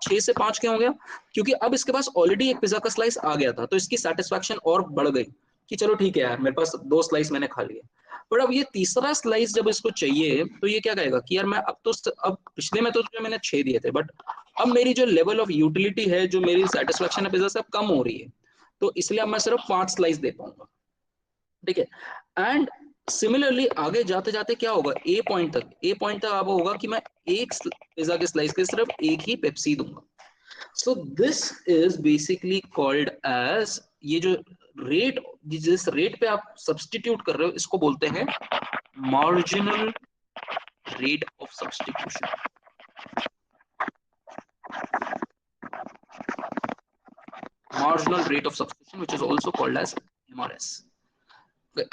6 से 5 क्यों हो गया? क्योंकि अब इसके पास ऑलरेडी एक पिज्जा का स्लाइस आ गया था, तो इसकी सेटिस्फैक्शन और बढ़ गई कि चलो ठीक है यार, मेरे पास 2 स्लाइस मैंने खा लिए। बट अब ये तीसरा स्लाइस जब इसको चाहिए तो ये क्या कहेगा कि यार मैं अब पिछले में तो मैंने 6 दिए थे, बट अब मेरी जो लेवल ऑफ यूटिलिटी है, जो मेरी सेटिस्फैक्शन है पिज्जा से, अब कम हो रही है, तो इसलिए अब मैं सिर्फ 5 स्लाइस दे पाऊंगा, ठीक है। एंड सिमिलरली आगे जाते जाते क्या होगा, ए पॉइंट तक अब होगा कि मैं एक पिज्जा के स्लाइस के सिर्फ एक ही पेप्सी दूंगा। So this is basically called as, ये जो रेट, जिस रेट पे आप सब्स्टिट्यूट कर रहे हो, इसको बोलते हैं marginal rate of substitution. Marginal rate of substitution which is also called as MRS.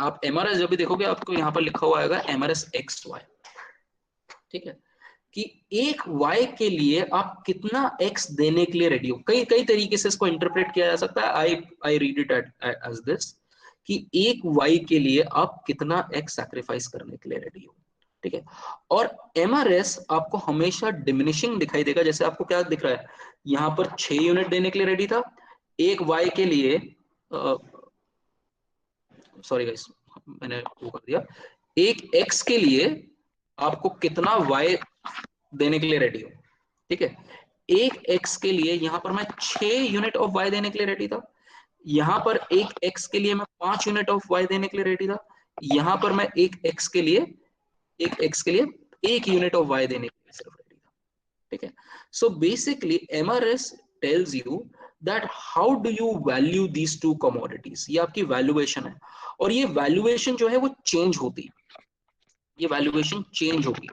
आप एमआरएस जब भी देखोगे आपको यहाँ पर लिखा हुआ आएगा एमआरएस एक्स वाई, ठीक है, कि एक y के लिए आप कितना x देने के लिए रेडी हो। कई कई तरीके से इसको इंटरप्रेट किया जा सकता है। I read it as this, कि एक y के लिए आप कितना x सैक्रिफाइस करने के लिए रेडी हो, ठीक है। और एमआरएस आपको हमेशा डिमिनिशिंग दिखाई देगा। जैसे आपको क्या दिख रहा है, यहाँ पर 6 यूनिट देने के लिए रेडी था, एक y के लिए, सॉरी गाइस मैंने वो कर दिया, एक x के लिए आपको कितना y देने के लिए रेडी हो, ठीक है। एक x के लिए यहाँ पर मैं 6 यूनिट ऑफ y देने के लिए रेडी था, यहाँ पर एक x के लिए मैं 5 यूनिट ऑफ y देने के लिए रेडी था, यहाँ पर मैं एक x के लिए 1 यूनिट ऑफ y देने के लिए सिर्फ रेडी था, ठीक है। So basically MRS tells you that how do you value these two commodities. ये आपकी वैल्यूएशन है, और ये वैल्यूएशन जो है वो चेंज होती है, ये वैल्यूएशन चेंज होगी।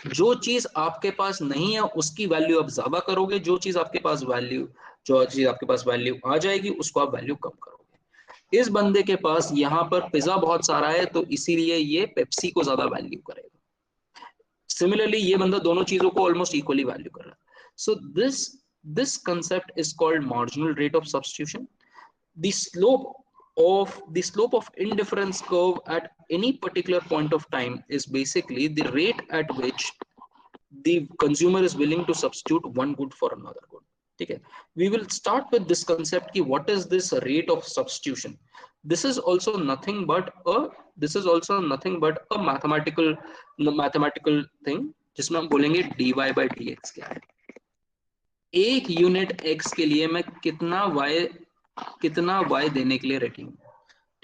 जो चीज आपके पास नहीं है उसकी वैल्यू आप ज्यादा करोगे, जो चीज आपके पास वैल्यू आ जाएगी उसको आप वैल्यू कम करोगे। इस बंदे के पास यहाँ पर पिज्जा बहुत सारा है तो इसीलिए ये पेप्सी को ज्यादा वैल्यू करेगा। सिमिलरली ये बंदा दोनों चीजों को ऑलमोस्ट इक्वली वैल्यू कर रहा है। So this concept is called marginal rate of substitution. The slope of indifference curve at any particular point of time is basically the rate at which the consumer is willing to substitute one good for another good, ठीक है। We will start with this concept कि what is this rate of substitution. This is also nothing but a mathematical thing जिसमें हम बोलेंगे dy by dx क्या है। एक unit x के लिए मैं कितना y देने के लिए रेडी हूँ,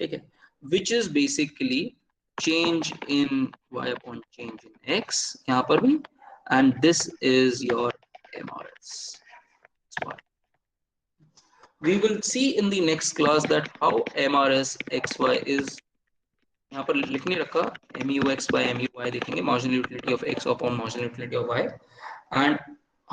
ठीक है, which is basically change in y upon change in x यहाँ पर भी, and this is your MRS. We will see in the next class that how MRS xy is, यहाँ पर लिख नहीं रखा, MUX by MUY देखेंगे, marginal utility of x upon marginal utility of y, and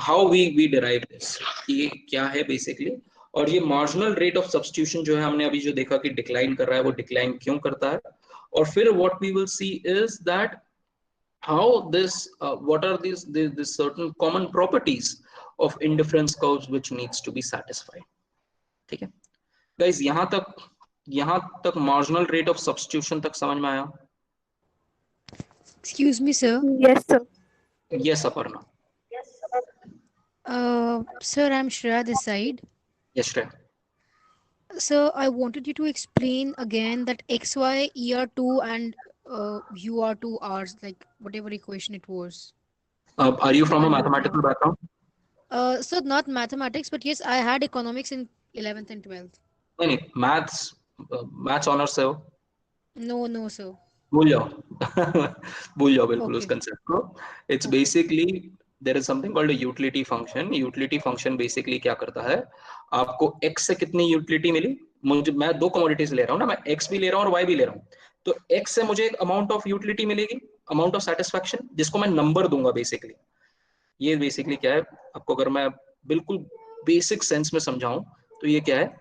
how we derive this, ये क्या है basically, और ये मार्जिनल रेट ऑफ सब्स्टिट्यूशन जो है हमने अभी जो देखा कि डिक्लाइन कर रहा है, वो डिक्लाइन क्यों करता है, और फिर what we will see is that how this what are these certain common properties of indifference curves which needs to be satisfied. ठीक है गाइस, यहां तक मार्जिनल रेट ऑफ सब्स्टिट्यूशन तक समझ में आया? Excuse me, sir. Yes, sir. Yes Aparna? Sir, I'm Shreya this side. Yes Shreya? Sir, I wanted you to explain again that XY ER2 and UR2 Rs, like whatever equation it was. Are you from a mathematical background? Sir, not mathematics, but yes, I had economics in 11th and 12th. नहीं, maths honours से हो? No, sir. भूल जाओ भूल जाओ बिल्कुल उस Okay. Concept को. It's basically there is something called a utility function. Utility function basically क्या करता है, आपको x से कितनी यूटिलिटी मिली, मैं दो कमोडिटीज ले रहा हूँ ना, मैं x भी ले रहा हूँ और y भी ले रहा हूँ, तो x से मुझे एक अमाउंट ऑफ यूटिलिटी मिलेगी, अमाउंट ऑफ सेटिस्फैक्शन, जिसको मैं नंबर दूंगा बेसिकली. ये बेसिकली क्या है, आपको अगर मैं बिल्कुल बेसिक सेंस में समझाऊं तो ये क्या है,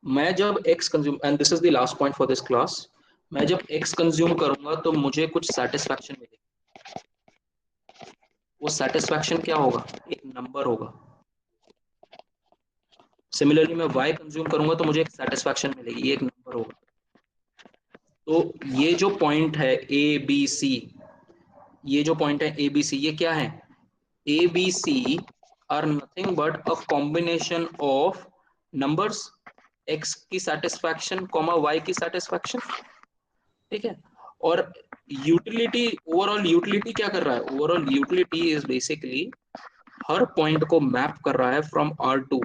मैं जब x consume, and this is the last point for this class, मैं जब x कंज्यूम करूंगा तो मुझे कुछ सेटिस्फैक्शन मिलेगी. वो सेटिस्फैक्शन क्या होगा, एक नंबर होगा. सिमिलरली मैं y कंज्यूम करूंगा तो मुझे एक सेटिस्फैक्शन मिलेगी, ये एक नंबर होगा. तो ये जो पॉइंट है a b c, ये जो पॉइंट है a b c, ये क्या है, a b c are nothing but a combination of numbers, x की satisfaction comma y की satisfaction. ठीक है, और यूटिलिटी, ओवरऑल यूटिलिटी क्या कर रहा है, ओवरऑल यूटिलिटी इज बेसिकली हर पॉइंट को मैप कर रहा है from R2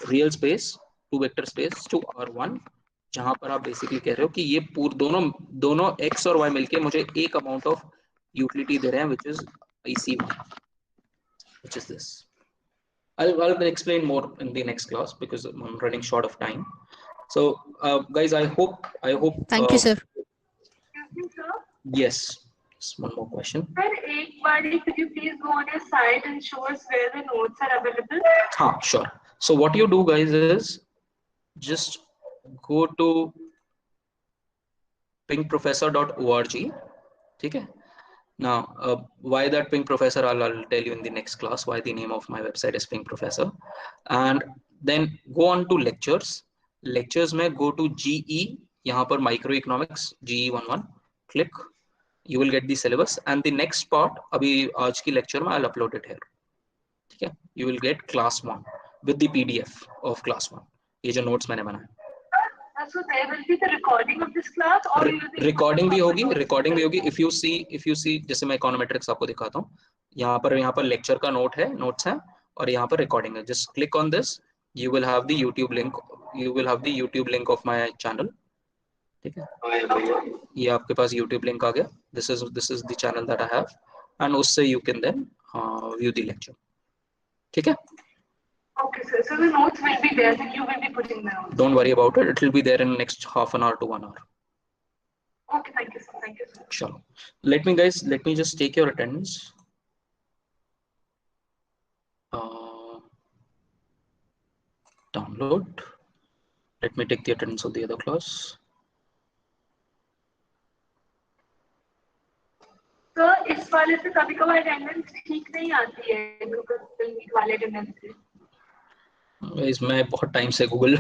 real space to vector space to R1, जहां पर आप बेसिकली कह रहे हो कि ये दोनों x और y मिलके मुझे एक अमाउंट ऑफ यूटिलिटी दे रहे हैं, which is IC1, which is this. I'll explain more in the next class because I'm running short of time. So guys, I hope Thank you, sir. Excuse me, sir. yes, just one more question. Sir, एक बारी could you please go on your site and show us where the notes are available? हाँ, sure. So what you do guys is just go to pinkprofessor.org. ठीक है. Now, why that Pink Professor, I'll tell you in the next class why the name of my website is Pink Professor. And then go on to lectures. Lectures में go to GE, यहाँ पर microeconomics GE 11, click, you will get the syllabus and the next part अभी आज की lecture में I'll upload it here. ठीक है, you will get class 1 with the PDF of class 1, ये जो notes मैंने बनाए. So there will be the recording of this class, or you will be recording भी होगी. इफ यू सी जैसे मैं इकोनोमेट्रिक्स आपको दिखाता हूँ, यहाँ पर लेक्चर का नोट्स हैं और यहाँ पर रिकॉर्डिंग है. Just click on this, you will have the YouTube link of my channel. ठीक है, ये आपके पास यूट्यूब लिंक आ गया. This is the channel that I have, and उससे you can then view the lecture. ठीक है, okay, sir. So the notes will be there, and you will be putting them. Don't worry about it, it will be there in next half an hour to 1 hour. Okay, thank you, sir. Thank you, sir. Sure. Let me just take your attendance. Download. Let me take the attendance of the other class. Sir, इस वाले से कभी-कभार attendance ठीक नहीं आती है, Google Meet वाले attendance से. Guys, मैं बहुत टाइम से Google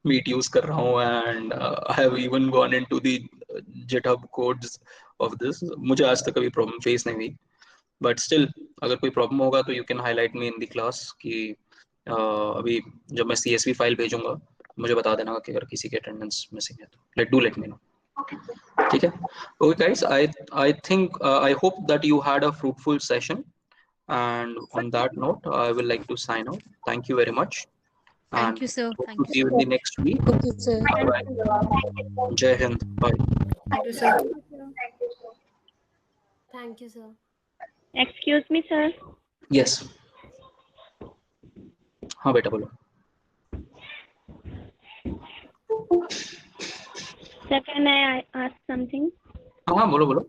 Meet यूज कर रहा हूँ and I have even gone into the GitHub codes of this. मुझे आज तक कभी प्रॉब्लम फेस नहीं हुई, but still अगर कोई प्रॉब्लम होगा तो you can highlight me in the class कि अभी जब मैं CSV फाइल भेजूंगा मुझे बता देना कि अगर किसी की अटेंडेंस मिसिंग है तो let me know. ठीक है. Okay guys, I think I hope that you had a fruitful session, and on that note I will like to sign out. Thank you very much. Thank you, sir. Hope Thank to see you in the next week. Thank you, sir. Bye. Jai Hind. Bye. Thank you, sir. Thank you, sir. Thank you, sir. Excuse me, sir. Yes. हाँ बेटा बोलो. Sir, can I ask something? हाँ बोलो.